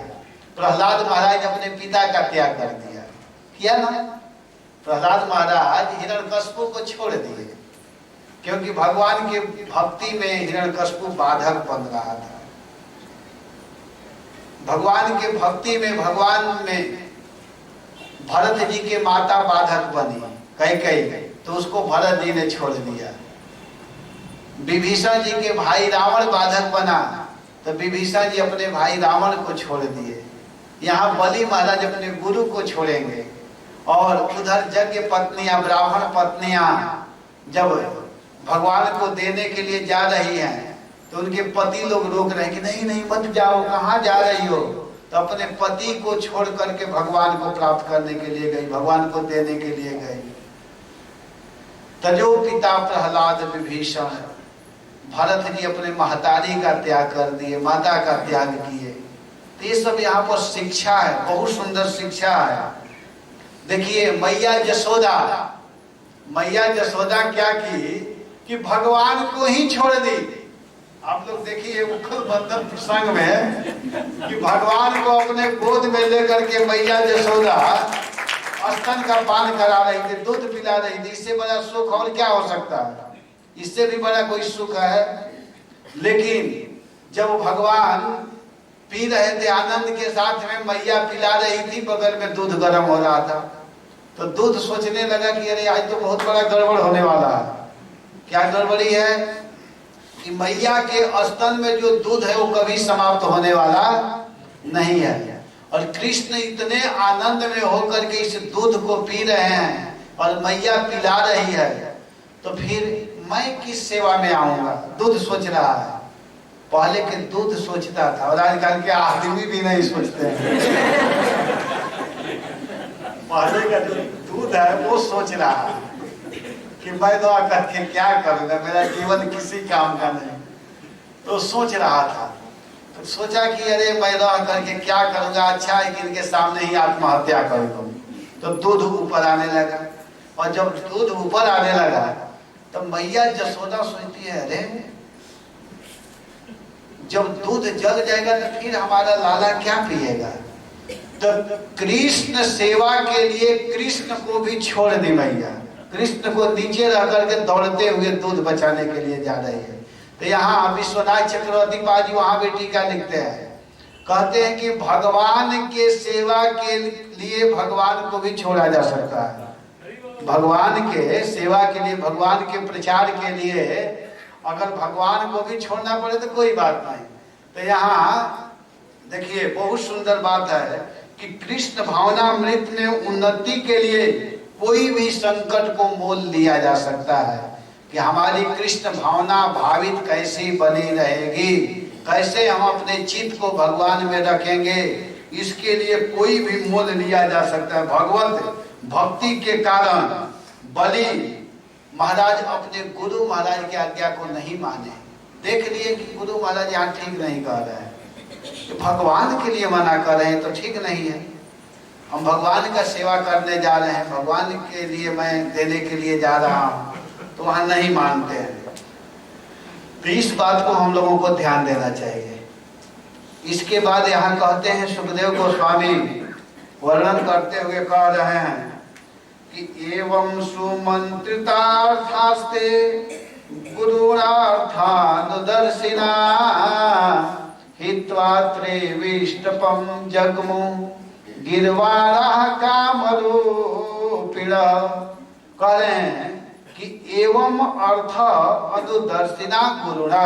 प्रहलाद महाराज अपने पिता का त्याग कर दिया, किया ना। प्रहलाद महाराज हिरण्यकश्यप को छोड़ दिए क्योंकि भगवान के भक्ति में हिरण्यकश्यप बाधक बन रहा था। भगवान के भक्ति में, भगवान में भरत जी के माता बाधक बनी कैकेयी, तो उसको भरत जी ने छोड़ दिया। विभीषण जी के भाई रावण बाधक बना तो विभीषण जी अपने भाई रावण को छोड़ दिए। यहाँ बलि महाराज अपने गुरु को छोड़ेंगे और उधर यज्ञ पत्नियां, ब्राह्मण पत्नियां जब भगवान को देने के लिए जा रही हैं तो उनके पति लोग रोक रहे हैं कि नहीं नहीं मत जाओ, कहाँ जा रही हो। तो अपने पति को छोड़ करके भगवान को प्राप्त करने के लिए गई, भगवान को देने के लिए गई। तजो पिता प्रहलाद विभीषण, भरत जी अपने महतारी का त्याग कर दिए, माता का त्याग किए। तो ये सब यहाँ पर शिक्षा है, बहुत सुंदर शिक्षा है। देखिए मैया यशोदा, मैया यशोदा क्या की कि भगवान को ही छोड़ दी। आप लोग देखिए उखल बंधन प्रसंग में कि भगवान को अपने गोद में लेकर के मैया यशोदा स्तन का पान करा रही थी, दूध पिला रही थी। इससे बड़ा सुख और क्या हो सकता है? इससे भी बड़ा कोई सुख है? लेकिन जब भगवान पी रहे थे आनंद के साथ में, मैया पिला रही थी, बगल में दूध गर्म हो रहा था। तो दूध सोचने लगा कि अरे आज तो बहुत बड़ा गड़बड़ होने वाला है। क्या गड़बड़ी है कि मैया के स्तन में जो दूध है वो कभी समाप्त होने वाला नहीं है। और कृष्ण इतने आनंद में होकर के इस दूध को पी रहे हैं और मैया पिला रही है, तो फिर मैं किस सेवा में आऊंगा? दूध सोच रहा है। पहले के दूध सोचता था और आजकल के आदमी भी नहीं सोचते हैं। पहले का जो दूध है वो सोच रहा है कि मैं दुआ करके क्या करूंगा, मेरा जीवन किसी काम का नहीं। तो सोच रहा था, तो सोचा कि अरे मैं दुआ करके क्या करूंगा, अच्छा है कि इनके सामने ही आत्महत्या कर दूं। तो दूध ऊपर आने लगा, और जब दूध ऊपर आने लगा तो मैया यशोदा सोचती है अरे जब दूध जल जाएगा तो फिर हमारा लाला क्या पिएगा। तो कृष्ण सेवा के लिए कृष्ण को भी छोड़ दी मैया, कृष्ण को नीचे रह करके दौड़ते हुए दूध बचाने के लिए जा रही है। तो यहाँ विश्वनाथ चक्रवर्ती पाजी वहां भी टीका लिखते हैं, कहते हैं कि भगवान के सेवा के लिए भगवान को भी छोड़ा जा सकता है। भगवान के सेवा के लिए, भगवान के प्रचार के लिए अगर भगवान को भी छोड़ना पड़े तो कोई बात नहीं। तो यहाँ देखिए बहुत सुंदर बात है कि कृष्ण भावनामृत में उन्नति के लिए कोई भी संकट को मोल लिया जा सकता है कि हमारी कृष्ण भावना भावित कैसी बनी रहेगी, कैसे हम अपने चित्त को भगवान में रखेंगे, इसके लिए कोई भी मोल लिया जा सकता है। भगवत भक्ति के कारण बलि महाराज अपने गुरु महाराज की आज्ञा को नहीं माने। देख लिए कि गुरु महाराज यहाँ ठीक नहीं कह रहे हैं, तो भगवान के लिए मना कर रहे हैं तो ठीक नहीं है। हम भगवान का सेवा करने जा रहे हैं, भगवान के लिए मैं देने के लिए जा रहा हूँ, तो वहाँ नहीं मानते हैं। तो इस बात को हम लोगों को ध्यान देना चाहिए। इसके बाद यहाँ कहते हैं सुखदेव गोस्वामी वर्णन करते हुए कह रहे हैं कि एवं सुमंत्रितार्थास्ते गुरुरार्थानुदर्शिना हित्वा त्रिविष्टपम जगमु गिरवारा कामरूपिण। कह रहे हैं कि एवं अर्थ अनुदर्शिना गुरुणा,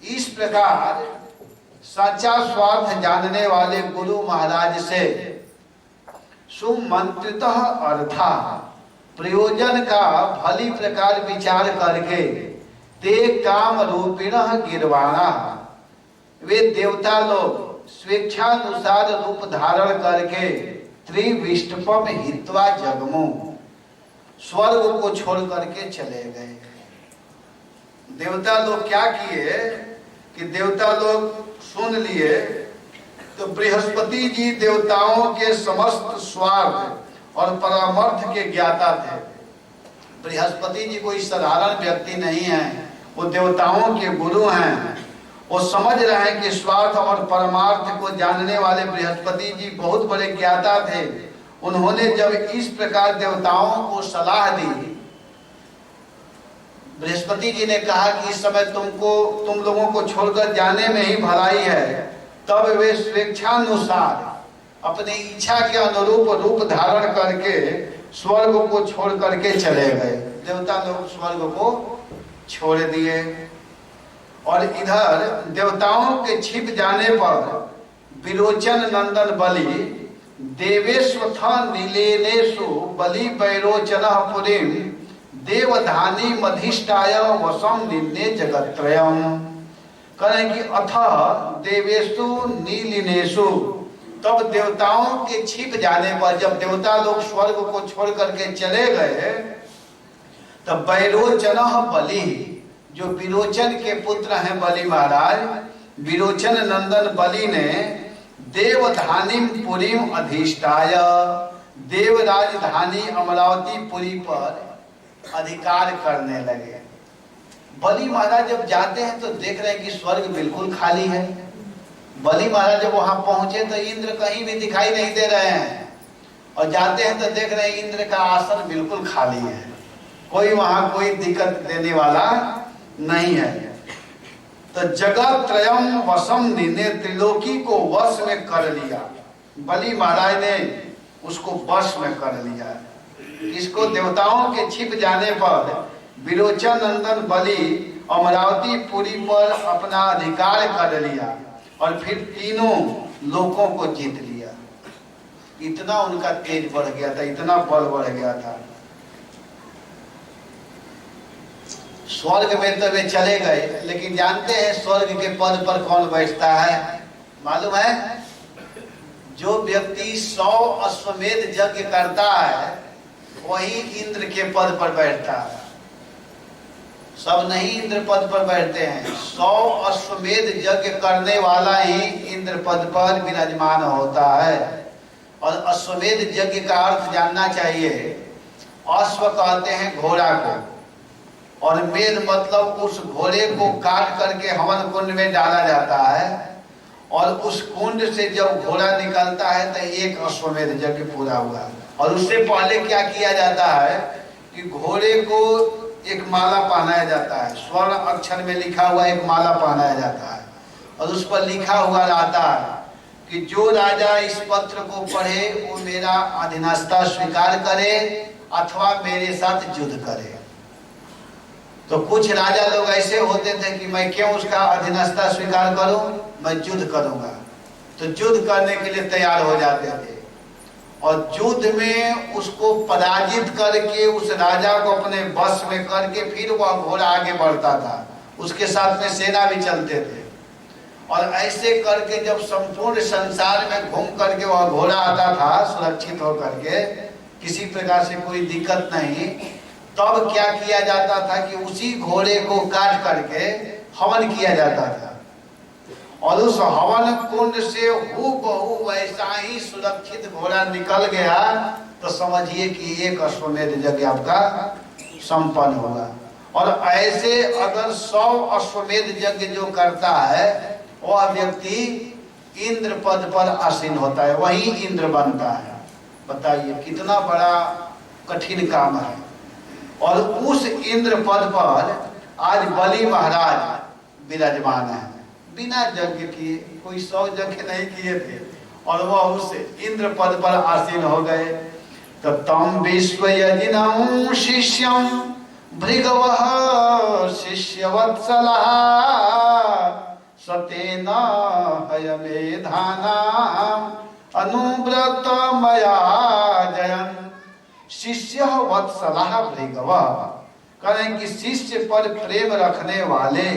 इस प्रकार सच्चा स्वार्थ जानने वाले गुरु महाराज से सुमंत्रितः अर्था, प्रयोजन का भली प्रकार विचार करके ते काम रूपिण गिरवाणा, वे देवता लोग स्वेच्छानुसार रूप धारण करके त्रिविष्टपम हित्वा जगमु, स्वर्ग को छोड़ करके चले गए। देवता लोग क्या किए कि देवता लोग सुन लिए, तो बृहस्पति जी देवताओं के समस्त स्वार्थ और परामर्थ के ज्ञाता थे। बृहस्पति जी कोई साधारण व्यक्ति नहीं है, वो देवताओं के गुरु हैं। वो समझ रहे हैं कि स्वार्थ और परमार्थ को जानने वाले बृहस्पति जी बहुत बड़े ज्ञाता थे। उन्होंने जब इस प्रकार देवताओं को सलाह दी, बृहस्पति जी ने कहा कि इस समय तुम लोगों को छोड़कर जाने में ही भलाई है, तब वे स्वेच्छानुसार अपनी इच्छा के अनुरूप रूप धारण करके स्वर्ग को छोड़ करके चले गए। देवता लोग स्वर्ग को छोड़ दिए। और इधर देवताओं के छिप जाने पर विरोचन नंदन बलि देवेश्वथ नीलेनेशु बलि वैरोचन पुरीम देवधानी मधिष्ठाय वसम निन्ने जगत्रयम। कहें कि अथ देवेशु नीलिनेशु, तब देवताओं के छिप जाने पर, जब देवता लोग स्वर्ग को छोड़ करके चले गए, तब वैरोचन बलि, जो विरोचन के पुत्र हैं बलि महाराज, विरोचन नंदन बलि ने देवधानी पुरीम अधिष्ठाय, देव राजधानी अमरावती पुरी पर अधिकार करने लगे। बलि महाराज जब जाते हैं तो देख रहे हैं कि स्वर्ग बिल्कुल खाली है। बलि महाराज जब वहां पहुंचे तो इंद्र कहीं भी दिखाई नहीं दे रहे हैं, और जाते हैं तो देख रहे हैं इंद्र का आसन बिल्कुल खाली है, कोई वहां कोई दिक्कत देने वाला नहीं है। तो जगत त्रयम वसम ने त्रिलोकी को वश में कर लिया। बलि महाराज ने उसको वश में कर लिया। इसको देवताओं के छिप जाने पर विरोचन नंदन बलि अमरावती पुरी पर अपना अधिकार कर लिया और फिर तीनों लोकों को जीत लिया। इतना उनका तेज बढ़ गया था, इतना बल बढ़ गया था। स्वर्ग में तो वे चले गए, लेकिन जानते हैं स्वर्ग के पद पर कौन बैठता है? मालूम है? जो व्यक्ति 100 अश्वमेध यज्ञ करता है वही इंद्र के पद पर बैठता है। सब नहीं इंद्र पद पर बैठते हैं। 100 अश्वमेध यज्ञ करने वाला ही इंद्र पद पर विराजमान होता है। और अश्वमेध यज्ञ का अर्थ जानना चाहिए। अश्व कहते हैं घोड़ा को, और मेध मतलब उस घोड़े को काट करके हवन कुंड में डाला जाता है, और उस कुंड से जब घोड़ा निकलता है तो एक अश्वमेध यज्ञ पूरा हुआ। और उससे पहले क्या किया जाता है कि घोड़े को एक माला पहनाया जाता है, स्वर्ण अक्षर में लिखा हुआ एक माला पहनाया जाता है, और उस पर लिखा हुआ रहता है कि जो राजा इस पत्र को पढ़े वो मेरा अधीनस्था स्वीकार करे अथवा मेरे साथ युद्ध करे। तो कुछ राजा लोग ऐसे होते थे कि मैं क्यों उसका अधीनस्था स्वीकार करूं, मैं युद्ध करूंगा। तो युद्ध करने के लिए तैयार हो जाते थे, और युद्ध में उसको पराजित करके उस राजा को अपने बस में करके फिर वह घोड़ा आगे बढ़ता था। उसके साथ में सेना भी चलते थे, और ऐसे करके जब संपूर्ण संसार में घूम करके वह घोड़ा आता था सुरक्षित होकर के, किसी प्रकार से कोई दिक्कत नहीं, तब क्या किया जाता था कि उसी घोड़े को काट करके हवन किया जाता था, और उस हवन कुंड से हूबहू वैसा ही सुरक्षित घोड़ा निकल गया तो समझिए कि एक अश्वमेध यज्ञ आपका संपन्न होगा। और ऐसे अगर 100 अश्वमेध यज्ञ जो करता है वह व्यक्ति इंद्र पद पर आसीन होता है, वही इंद्र बनता है। बताइए कितना बड़ा कठिन काम है। और उस इंद्र पद पर आज बलि महाराज विराजमान है, बिना यज्ञ किए, कोई 100 यज्ञ नहीं किए थे, और वह उस इंद्र पद पर आसीन हो गए। तब तम विश्व यजिनम शिष्यम भृगवः शिष्यवत्सलः सतेन हयमेधानाम अनुव्रत मया जयन्। शिष्य वत्सलः भृगवः, कहें कि शिष्य पर प्रेम रखने वाले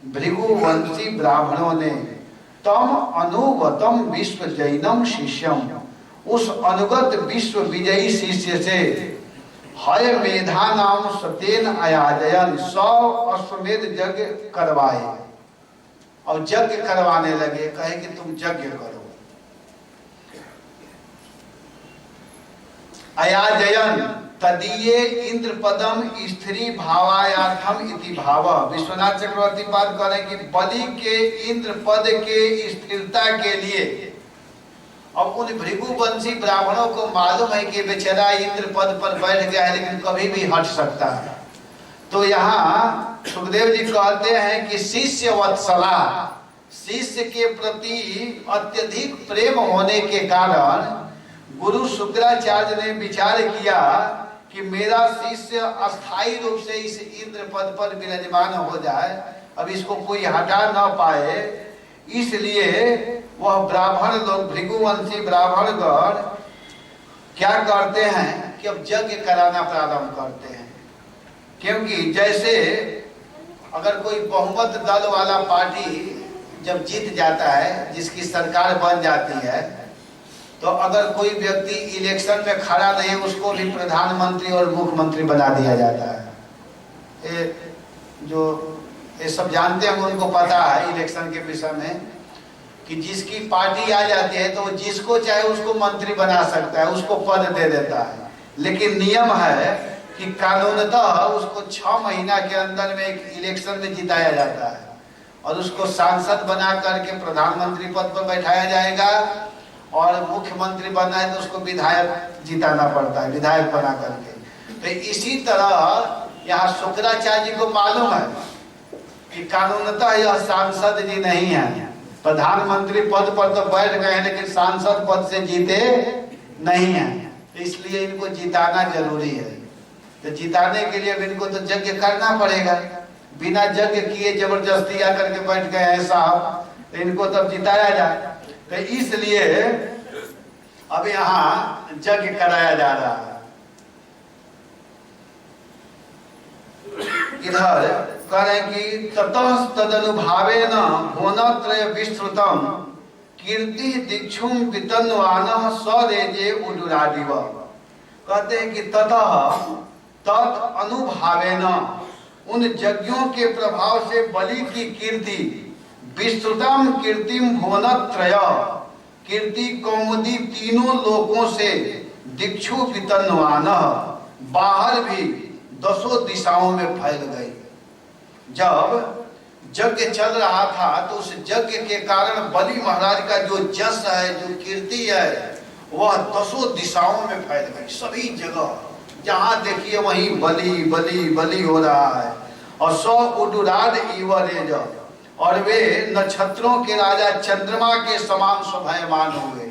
भृगुवंशी ब्राह्मणों ने तम अनुगतम विश्व जैनम शिष्यम, उस अनुगत विश्व विजयी शिष्य से हय मेधा नाम सतेन अयाजयन, 100 अश्वमेध यज्ञ करवाए और यज्ञ करवाने लगे, कहे कि तुम यज्ञ करो। अयाजयन तदीये इंद्र पदम स्त्री भावायार्थम इति भाव। विश्वनाथ चक्रवर्ती बात करें कि बलि के इंद्र पद के स्थिरता के लिए, अब उन भृगुवंशी ब्राह्मणों को मालूम है कि बेचारा इंद्र पद पर बैठ गया है लेकिन कभी भी हट सकता है, तो यहाँ सुखदेव जी कहते हैं कि शिष्य वत्सला, शिष्य के प्रति अत्यधिक प्रेम होने के कारण गुरु शुक्राचार्य ने विचार किया कि मेरा शिष्य अस्थायी रूप से इस इंद्र पद पर विराजमान हो जाए, अब इसको कोई हटा न पाए, इसलिए वह ब्राह्मण लोग, भृगुवंशी ब्राह्मणगण क्या करते हैं कि अब यज्ञ कराना प्रारंभ करते हैं। क्योंकि जैसे अगर कोई बहुमत दल वाला पार्टी जब जीत जाता है, जिसकी सरकार बन जाती है, तो अगर कोई व्यक्ति इलेक्शन में खड़ा नहीं, उसको भी प्रधानमंत्री और मुख्यमंत्री बना दिया जाता है। ये सब जानते हैं, उनको पता है इलेक्शन के विषय में कि जिसकी पार्टी आ जाती है तो जिसको चाहे उसको मंत्री बना सकता है, उसको पद दे देता है। लेकिन नियम है कि कानूनतः उसको 6 महीना के अंदर में एक इलेक्शन में जिताया जाता है और उसको सांसद बना करके प्रधानमंत्री पद पर बैठाया जाएगा, और मुख्यमंत्री बनना है तो उसको विधायक जिताना पड़ता है, विधायक बना करके। तो इसी तरह यहाँ शुक्राचार्य जी को मालूम है कि कानूनतः यह सांसद जी नहीं है, प्रधानमंत्री पद पर तो बैठ गए हैं लेकिन सांसद पद से जीते नहीं है, तो इसलिए इनको जिताना जरूरी है। तो जिताने के लिए इनको तो यज्ञ करना पड़ेगा, बिना यज्ञ किए जबरदस्ती आकर के बैठ गए हैं साहब, तो इनको तब जिताया जाए। तो इसलिए अब यहाँ यज्ञ कराया जा रहा है। इधर करें कि ततः तदनुभावेन भुवनत्रय विस्तृतम कीर्ति दीक्षुम वितन्वानः सरेजे उडुरादिव। कहते हैं कि ततः तद अनुभावेन, उन यज्ञों के प्रभाव से बलि की कीर्ति, विस्तृतम कीर्तिम भुवनत्रय, कीर्ति कौमुदी तीनों लोकों से, दीक्षु वितन्वानः, बाहर भी 10 दिशाओं में फैल गई। जब यज्ञ चल रहा था तो उस यज्ञ के कारण बलि महाराज का जो जस है, जो कीर्ति है, वह 10 दिशाओं में फैल गई। सभी जगह जहाँ देखिए वहीं बलि बलि बलि हो रहा है। और 100 उडुराड इवरेज, और वे नक्षत्रों के राजा चंद्रमा के समान शोभायमान हुए।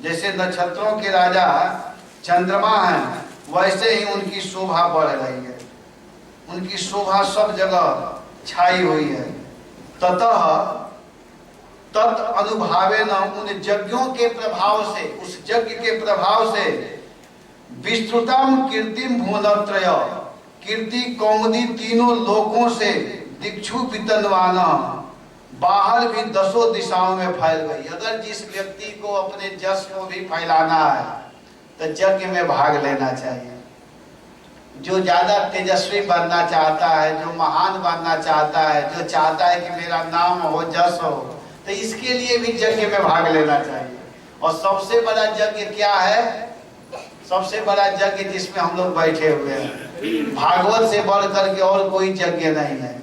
जैसे नक्षत्रों के राजा चंद्रमा हैं, वैसे ही उनकी शोभा बढ़ रही है, उनकी शोभा सब जगह छाई हुई है। ततः तत् अनुभावेन, उन यज्ञों के प्रभाव से, उस यज्ञ के प्रभाव से, विस्तृतम कीर्तिम भुवनत्रय, कीर्ति कौमुदी तीनों लोकों से, दीक्षु वितन्वाना, बाहर भी 10 दिशाओं में फैल गई। अगर जिस व्यक्ति को अपने जस को भी फैलाना है तो यज्ञ में भाग लेना चाहिए। जो ज्यादा तेजस्वी बनना चाहता है, जो महान बनना चाहता है, जो चाहता है कि मेरा नाम हो, जस हो, तो इसके लिए भी यज्ञ में भाग लेना चाहिए। और सबसे बड़ा यज्ञ क्या है? सबसे बड़ा यज्ञ जिसमें हम लोग बैठे हुए हैं, भागवत से बढ़ करके और कोई यज्ञ नहीं है।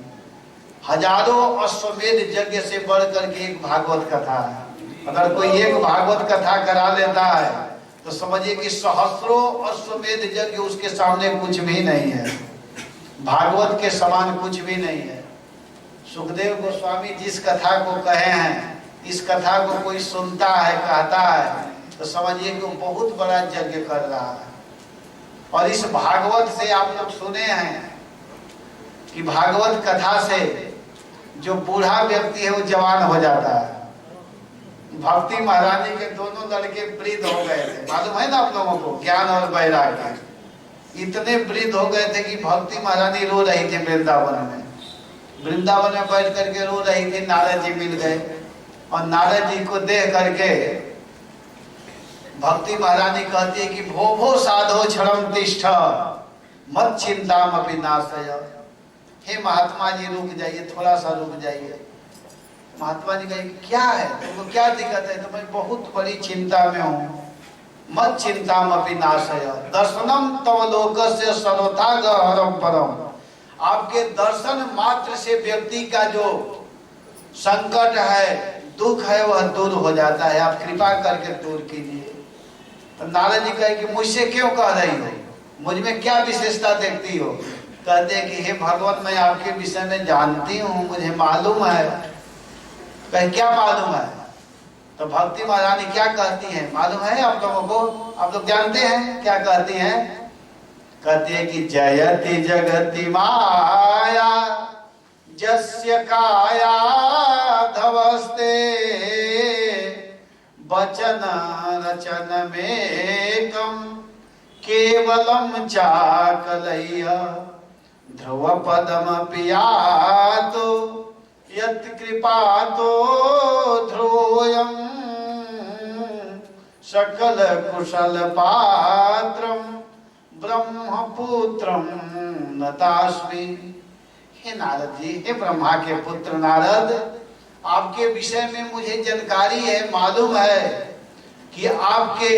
हजारों अश्वमेध यज्ञ से बढ़ करके एक भागवत कथा है। अगर कोई एक भागवत कथा करा लेता है तो समझिए कि सहस्रों अश्वमेध यज्ञ उसके सामने कुछ भी नहीं है, भागवत के समान कुछ भी नहीं है। सुखदेव गोस्वामी जिस कथा को कहे हैं, इस कथा को कोई सुनता है, कहता है, तो समझिए कि वो बहुत बड़ा यज्ञ कर रहा है। और इस भागवत से आप लोग सुने हैं कि भागवत कथा से जो बूढ़ा व्यक्ति है वो जवान हो जाता है। भक्ति महारानी के दोनों लड़के वृद्ध हो गए थे, मालूम है ना आप लोगों को, ज्ञान और वैराग्य। इतने वृद्ध हो गए थे कि भक्ति महारानी रो रही थी वृंदावन में। वृंदावन में बैठ करके रो रही थी, नारद जी मिल गए। और नारद जी को देख करके भक्ति महारानी कहती है कि भो भो साधो क्षणम तिष्ठ मत चिंताम अपि नाशय। हे महात्मा जी रुक जाइए, थोड़ा सा रुक जाइए। महात्मा जी कहे क्या है, तुमको क्या दिक्कत है? तो मैं बहुत बड़ी चिंता में हूँ। मत चिंताम अपि नाशय दर्शनम तव लोकस्य सर्वथा गहरम परम। आपके दर्शन मात्र से व्यक्ति का जो संकट है, दुख है, वह दूर हो जाता है। आप कृपा करके दूर कीजिए। तो नारद जी कहे कि मुझसे क्यों कह रही हो, मुझ में क्या विशेषता देखती हो? कहते हैं कि हे भगवान, मैं आपके विषय में जानती हूँ, मुझे मालूम है। कहे क्या मालूम है? तो भक्ति महारानी क्या कहती हैं मालूम है आप लोगों को? आप लोग जानते हैं क्या कहती हैं? कहती है कि जयति जगति माया जस्य काया धवस्ते वचन रचन मेकम केवलम चाकलय ध्रुव पदम पियातो यत् कृपातो ध्रुवयम् सकल कुशल पात्रम ब्रह्मपुत्रम नतास्मि। हे नारद जी, हे ब्रह्मा के पुत्र नारद, आपके विषय में मुझे जानकारी है, मालूम है कि आपके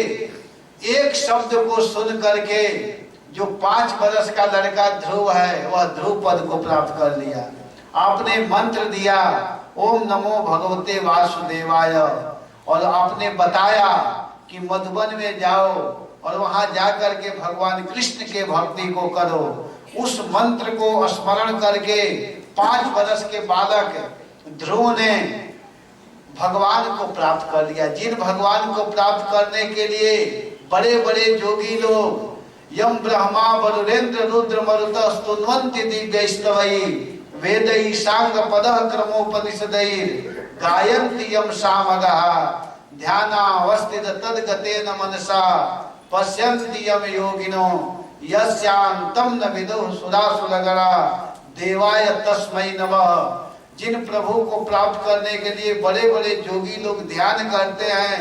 एक शब्द को सुन करके जो 5 वर्ष का लड़का ध्रुव है वह ध्रुव पद को प्राप्त कर लिया। आपने मंत्र दिया ओम नमो भगवते वासुदेवाय, और आपने बताया कि मधुबन में जाओ और वहां जाकर के भगवान कृष्ण के भक्ति को करो। उस मंत्र को स्मरण करके 5 वर्ष के बालक ध्रुव ने भगवान को प्राप्त कर लिया। जिन भगवान को प्राप्त करने के लिए बड़े बड़े योगी लोग यम ब्रह्मा वरुणेन्द्र रुद्र मरुत स्तुन्वन्ति दिव्यैस्तवैः वेदै सांग पदः क्रमोपनिषदैः गायन्ति यम सामगः ध्यानावस्थित तद्गतेन मनसा पश्यन्ति यम योगिनो यस्यान्तं न विदुः सुरासुरगणा देवाय तस्मै नमः। जिन प्रभु को प्राप्त करने के लिए बड़े बड़े योगी लोग ध्यान करते हैं,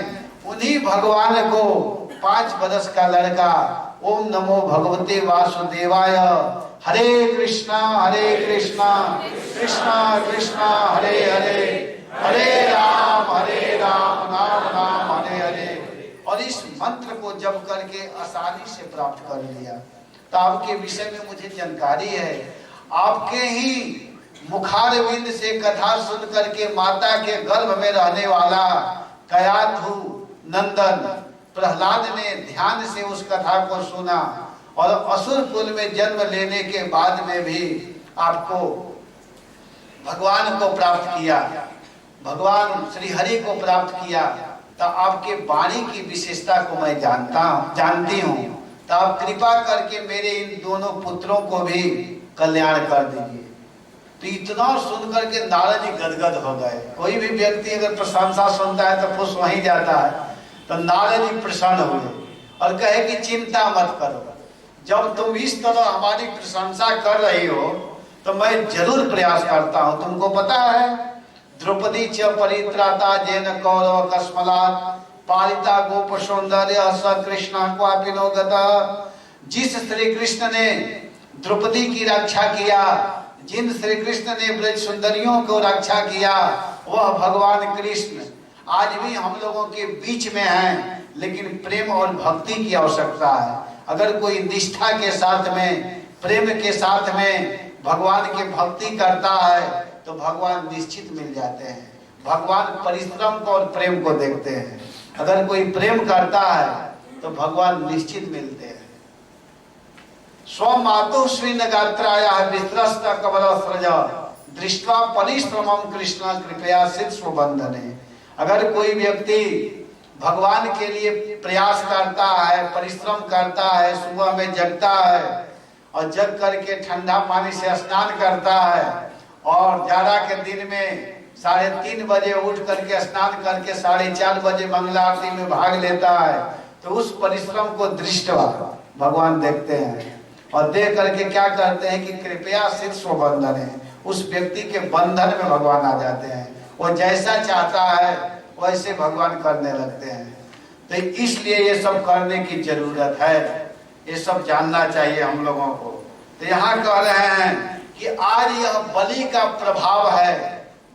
उन्हीं भगवान को 5 वर्ष का लड़का ओम नमो भगवते वासुदेवाय हरे कृष्णा कृष्णा कृष्णा हरे हरे हरे राम राम राम हरे हरे। और इस मंत्र को जप करके आसानी से प्राप्त कर लिया। तो आपके विषय में मुझे जानकारी है। आपके ही मुखारविंद से कथा सुन करके माता के गर्भ में रहने वाला कयाधु नंदन प्रहलाद ने ध्यान से उस कथा को सुना और असुर कुल में जन्म लेने के बाद में भी आपको भगवान को प्राप्त किया, भगवान श्री हरि को प्राप्त किया। तो आपके वाणी की विशेषता को मैं जानती हूँ। तो आप कृपा करके मेरे इन दोनों पुत्रों को भी कल्याण कर दीजिए। तो इतना सुन करके नारद जी गदगद हो गए। कोई भी व्यक्ति अगर प्रशंसा सुनता है तो खुश वहीं जाता है। तो नारद जी प्रसन्न हुए और कहे कि चिंता मत करो, जब तुम इस तरह हमारी प्रशंसा कर रही हो तो मैं जरूर प्रयास करता हूँ। तुमको पता है द्रौपदी च परित्राता जेन कौरव कस्मलात् पालिता गोप सौंदर्य स कृष्ण क्वापिनो गता। जिस श्री कृष्ण ने द्रौपदी की रक्षा किया, जिन श्री कृष्ण ने ब्रज सुंदरियों को रक्षा किया, वह भगवान कृष्ण आज भी हम लोगों के बीच में हैं। लेकिन प्रेम और भक्ति की आवश्यकता है। अगर कोई निष्ठा के साथ में, प्रेम के साथ में भगवान की भक्ति करता है तो भगवान निश्चित मिल जाते हैं। भगवान परिश्रम को और प्रेम को देखते हैं। अगर कोई प्रेम करता है तो भगवान निश्चित मिलते हैं। स्वमातु श्रीन गात्राया विस्त्रस्त कमल स्रज दृष्ट्वा परिश्रमम कृष्ण कृपया शिष्य बंधने। अगर कोई व्यक्ति भगवान के लिए प्रयास करता है, परिश्रम करता है, सुबह में जगता है और जग करके ठंडा पानी से स्नान करता है और जाड़ा के दिन में 3:30 बजे उठ करके स्नान करके 4:30 बजे मंगला आरती में भाग लेता है, तो उस परिश्रम को दृष्टवा भगवान देखते हैं और देख करके क्या करते हैं कि कृपया शिष्य बंधन है, उस व्यक्ति के बंधन में भगवान आ जाते हैं। वो जैसा चाहता है वैसे भगवान करने लगते हैं। तो इसलिए ये सब करने की जरूरत है, ये सब जानना चाहिए हम लोगों को। तो यहाँ कह रहे हैं कि आज यह बलि का प्रभाव है,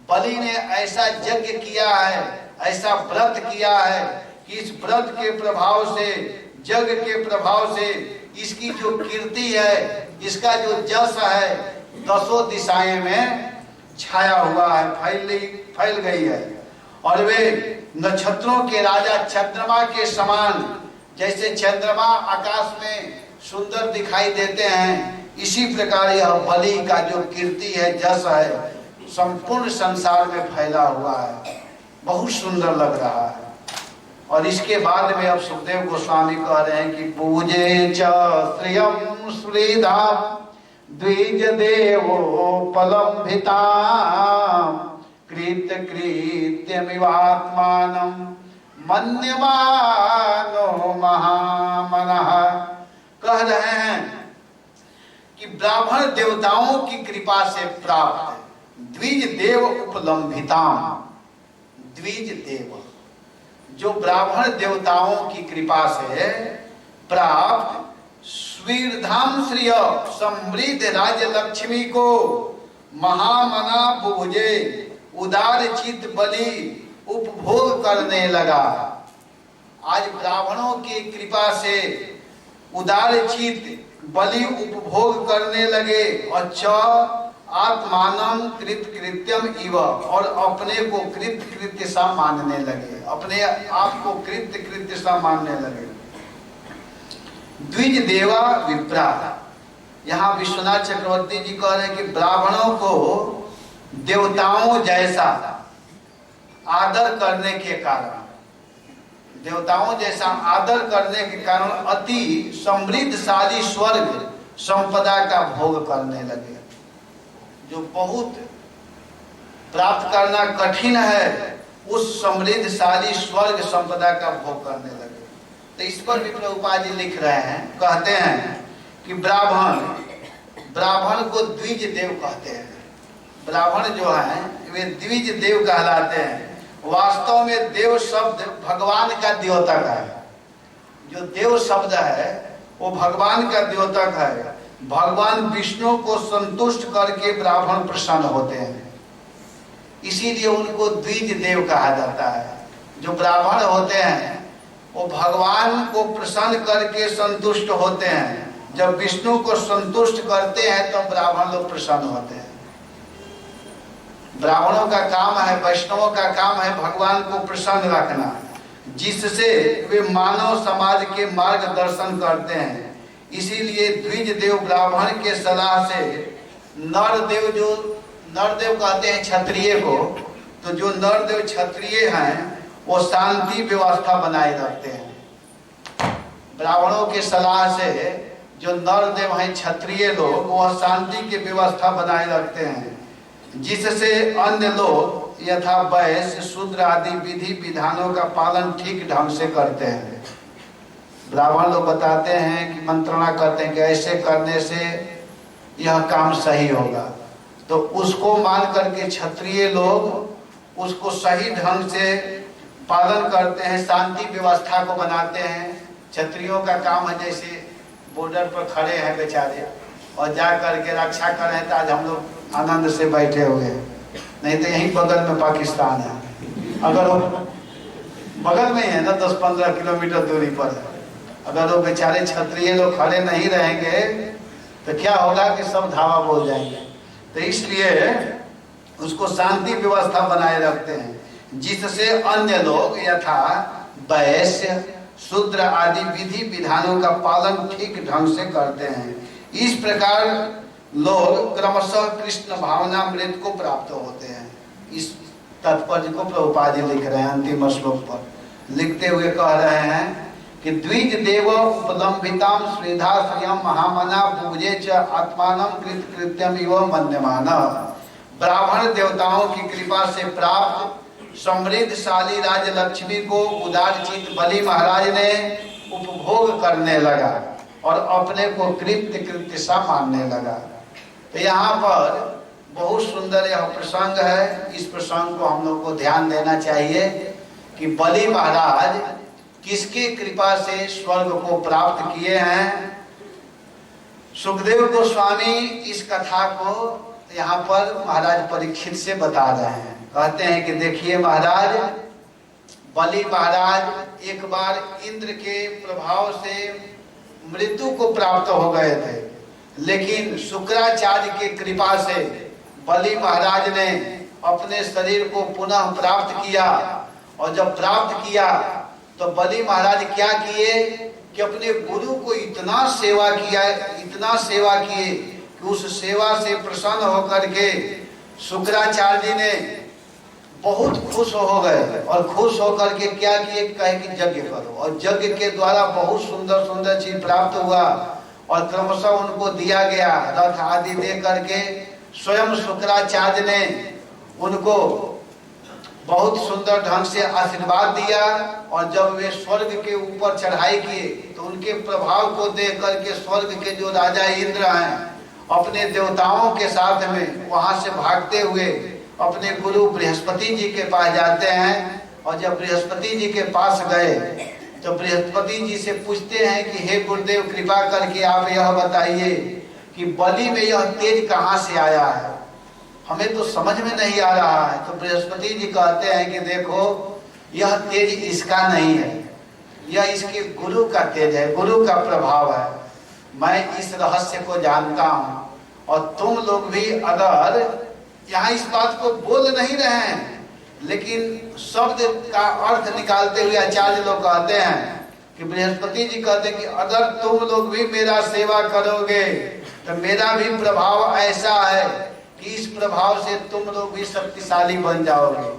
बलि ने ऐसा यज्ञ किया है, ऐसा व्रत किया है कि इस व्रत के प्रभाव से, यज्ञ के प्रभाव से इसकी जो कीर्ति है, इसका जो जस है, दसों दिशाएं में छाया हुआ है, फैल गई है। और वे नक्षत्रों के राजा चंद्रमा के समान, जैसे चंद्रमा आकाश में सुंदर दिखाई देते हैं, इसी प्रकार यह बलि का जो कीर्ति है, जस है, संपूर्ण संसार में फैला हुआ है। बहुत सुंदर लग रहा है। और इसके बाद में अब सुखदेव गोस्वामी कह रहे हैं कि पूजे च श्रियम श्रीधा द्विज देवो पलम्भिता कृत कृत्यमिवात्मानं मन्यमानो महामनः। कह रहे हैं कि ब्राह्मण देवताओं की कृपा से प्राप्त द्विज देव उपलम्भिताम, द्विज देव जो ब्राह्मण देवताओं की कृपा से प्राप्त स्वीर्धाम श्रिय समृद्ध राज्य लक्ष्मी को महामना बुभुजे उदार चित बलि उपभोग करने लगा। आज ब्राह्मणों की कृपा से उदार चित बलि उपभोग करने लगे। और आत्मानं कृत कृत्यम इव, और अपने को कृत कृत्य सा मानने लगे, अपने आप को कृत कृत्य सा मानने लगे। द्विज देवा विप्रा, यहाँ विश्वनाथ चक्रवर्ती जी कह रहे हैं कि ब्राह्मणों को देवताओं जैसा आदर करने के कारण, देवताओं जैसा आदर करने के कारण अति समृद्धशाली स्वर्ग संपदा का भोग करने लगे। जो बहुत प्राप्त करना कठिन है, उस समृद्धशाली स्वर्ग संपदा का भोग करने लगे। तो इस पर भी प्रभुपाद जी लिख रहे हैं, कहते हैं कि ब्राह्मण को द्विज देव कहते हैं। ब्राह्मण जो है वे द्विज देव कहलाते हैं। वास्तव में देव शब्द भगवान का द्योतक है। जो देव शब्द है वो भगवान का द्योतक है। भगवान विष्णु को संतुष्ट करके ब्राह्मण प्रसन्न होते हैं, इसीलिए उनको द्विज देव कहा जाता है। जो ब्राह्मण होते हैं वो भगवान को प्रसन्न करके संतुष्ट होते हैं। जब विष्णु को संतुष्ट करते हैं तो ब्राह्मण लोग प्रसन्न होते हैं। ब्राह्मणों का काम है, वैष्णवों का काम है भगवान को प्रसन्न रखना, जिससे वे मानव समाज के मार्गदर्शन करते हैं। इसीलिए द्विज देव ब्राह्मण के सलाह से नरदेव, जो नरदेव कहते हैं क्षत्रिय को, तो जो नरदेव क्षत्रिय हैं वो शांति व्यवस्था बनाए रखते हैं। ब्राह्मणों के सलाह से जो नरदेव हैं क्षत्रिय लोग, वह शांति की व्यवस्था बनाए रखते हैं, जिससे अन्य लोग यथा वैश्य शूद्र आदि विधि विधानों का पालन ठीक ढंग से करते हैं। ब्राह्मण लोग बताते हैं कि मंत्रणा करते हैं कि ऐसे करने से यह काम सही होगा, तो उसको मान करके क्षत्रिय लोग उसको सही ढंग से पालन करते हैं, शांति व्यवस्था को बनाते हैं। क्षत्रियों का काम है, जैसे बॉर्डर पर खड़े हैं बेचारे और जा करके रक्षा कर रहे हैं, तो आज हम लोग आनंद से बैठे हुए हैं। नहीं तो यहीं बगल में पाकिस्तान है, अगर वो बगल में है ना 10-15 किलोमीटर दूरी पर है, अगर वो बेचारे क्षत्रिय लोग खड़े नहीं रहेंगे तो क्या होगा कि सब धावा बोल जाएंगे। तो इसलिए उसको शांति व्यवस्था बनाए रखते हैं, जिससे अन्य लोग यथा वैश्य शूद्र आदि विधि विधानों का पालन ठीक ढंग से करते हैं। इस प्रकार लोग क्रमशः कृष्ण भावनामृत को प्राप्त होते हैं। इस तात्पर्य को प्रभुपाद जी लिख रहे हैं अंतिम श्लोक पर, लिखते हुए कह रहे हैं कि द्विज देव उपलम्बिताम श्रीधा श्रियम महामना पूजे च आत्मानं कृत कृत्यम इव मन्यमान। ब्राह्मण देवताओं की कृपा से प्राप्त समृद्धशाली राज लक्ष्मी को उदारचित बलि महाराज ने उपभोग करने लगा और अपने को कृत्य कृत्य सा मानने लगा। तो यहाँ पर बहुत सुंदर यह प्रसंग है। इस प्रसंग को हम लोग को ध्यान देना चाहिए कि बलि महाराज किसकी कृपा से स्वर्ग को प्राप्त किए हैं। सुखदेव गोस्वामी इस कथा को यहाँ पर महाराज परीक्षित से बता रहे हैं। कहते हैं कि देखिए महाराज, बलि महाराज एक बार इंद्र के प्रभाव से मृत्यु को प्राप्त हो गए थे, लेकिन शुक्राचार्य की कृपा से बलि महाराज ने अपने शरीर को पुनः प्राप्त किया। और जब प्राप्त किया तो बलि महाराज क्या किए कि अपने गुरु को इतना सेवा किया, इतना सेवा किए कि उस सेवा से प्रसन्न होकर के शुक्राचार्य जी ने बहुत खुश हो गए। और खुश होकर के क्या किए, कहे कि यज्ञ करो। और यज्ञ के द्वारा बहुत सुंदर सुंदर चीज प्राप्त हुआ और क्रमशः उनको दिया गया। रथ आदि दे करके स्वयं शुक्राचार्य ने उनको बहुत सुंदर ढंग से आशीर्वाद दिया। और जब वे स्वर्ग के ऊपर चढ़ाई किए तो उनके प्रभाव को देख करके स्वर्ग के जो राजा इंद्र हैं अपने देवताओं के साथ में वहां से भागते हुए अपने गुरु बृहस्पति जी के पास जाते हैं। और जब बृहस्पति जी के पास गए तो बृहस्पति जी से पूछते हैं कि हे गुरुदेव, कृपा करके आप यह बताइए कि बलि में यह तेज कहाँ से आया है, हमें तो समझ में नहीं आ रहा है। तो बृहस्पति जी कहते हैं कि देखो, यह तेज इसका नहीं है, यह इसके गुरु का तेज है, गुरु का प्रभाव है। मैं इस रहस्य को जानता हूँ। और तुम लोग भी अगर यहाँ इस बात को बोल नहीं रहे हैं, लेकिन शब्द का अर्थ निकालते हुए आचार्य लोग कहते हैं कि बृहस्पति जी कहते हैं कि अगर तुम लोग भी मेरा सेवा करोगे तो मेरा भी प्रभाव ऐसा है कि इस प्रभाव से तुम लोग भी शक्तिशाली बन जाओगे।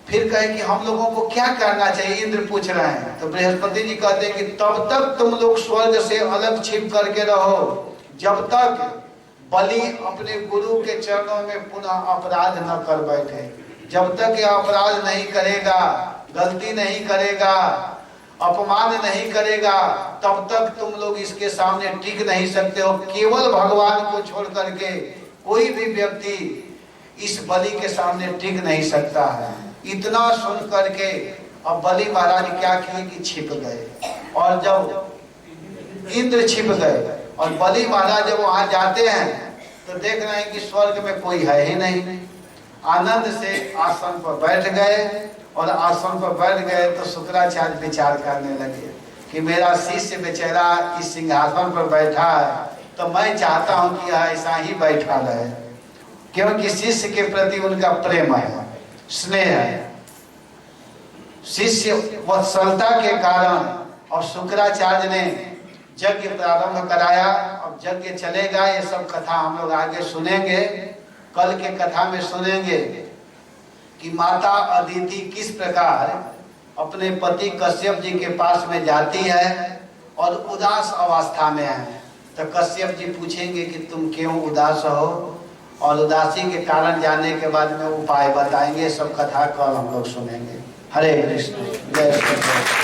फिर कहे कि हम लोगों को क्या करना चाहिए, इंद्र पूछ रहे हैं। तो बृहस्पति जी कहते हैं कि तब तक तुम लोग स्वर्ग से अलग छिप करके रहो जब तक बलि अपने गुरु के चरणों में पुनः अपराध न कर बैठे। जब तक यह अपराध नहीं करेगा, गलती नहीं करेगा, अपमान नहीं करेगा, तब तक तुम लोग इसके सामने टिक नहीं सकते हो। केवल भगवान को छोड़ करके कोई भी व्यक्ति इस बलि के सामने टिक नहीं सकता है। इतना सुन करके अब बलि महाराज क्या किए कि छिप गए। और जब इंद्र छिप गए और बलि महाराज जब वहां जाते हैं तो देख रहे हैं कि स्वर्ग में कोई है ही नहीं। आनंद से आसन पर बैठ गए। और आसन पर बैठ गए तो शुक्राचार्य विचार करने लगे कि मेरा शिष्य बेचारा इस सिंहासन पर बैठा है, तो मैं चाहता हूं कि ऐसा ही बैठा रहे, क्योंकि शिष्य के प्रति उनका प्रेम है, स्नेह है, शिष्य वत्सलता के कारण। और शुक्राचार्य ने यज्ञ प्रारंभ कराया। अब यज्ञ चलेगा, ये सब कथा हम लोग आगे सुनेंगे, कल के कथा में सुनेंगे कि माता अदिति किस प्रकार अपने पति कश्यप जी के पास में जाती है और उदास अवस्था में है। तो कश्यप जी पूछेंगे कि तुम क्यों उदास हो, और उदासी के कारण जानने के बाद में उपाय बताएंगे। सब कथा कल हम लोग सुनेंगे। हरे कृष्ण, जय श्री कृष्ण।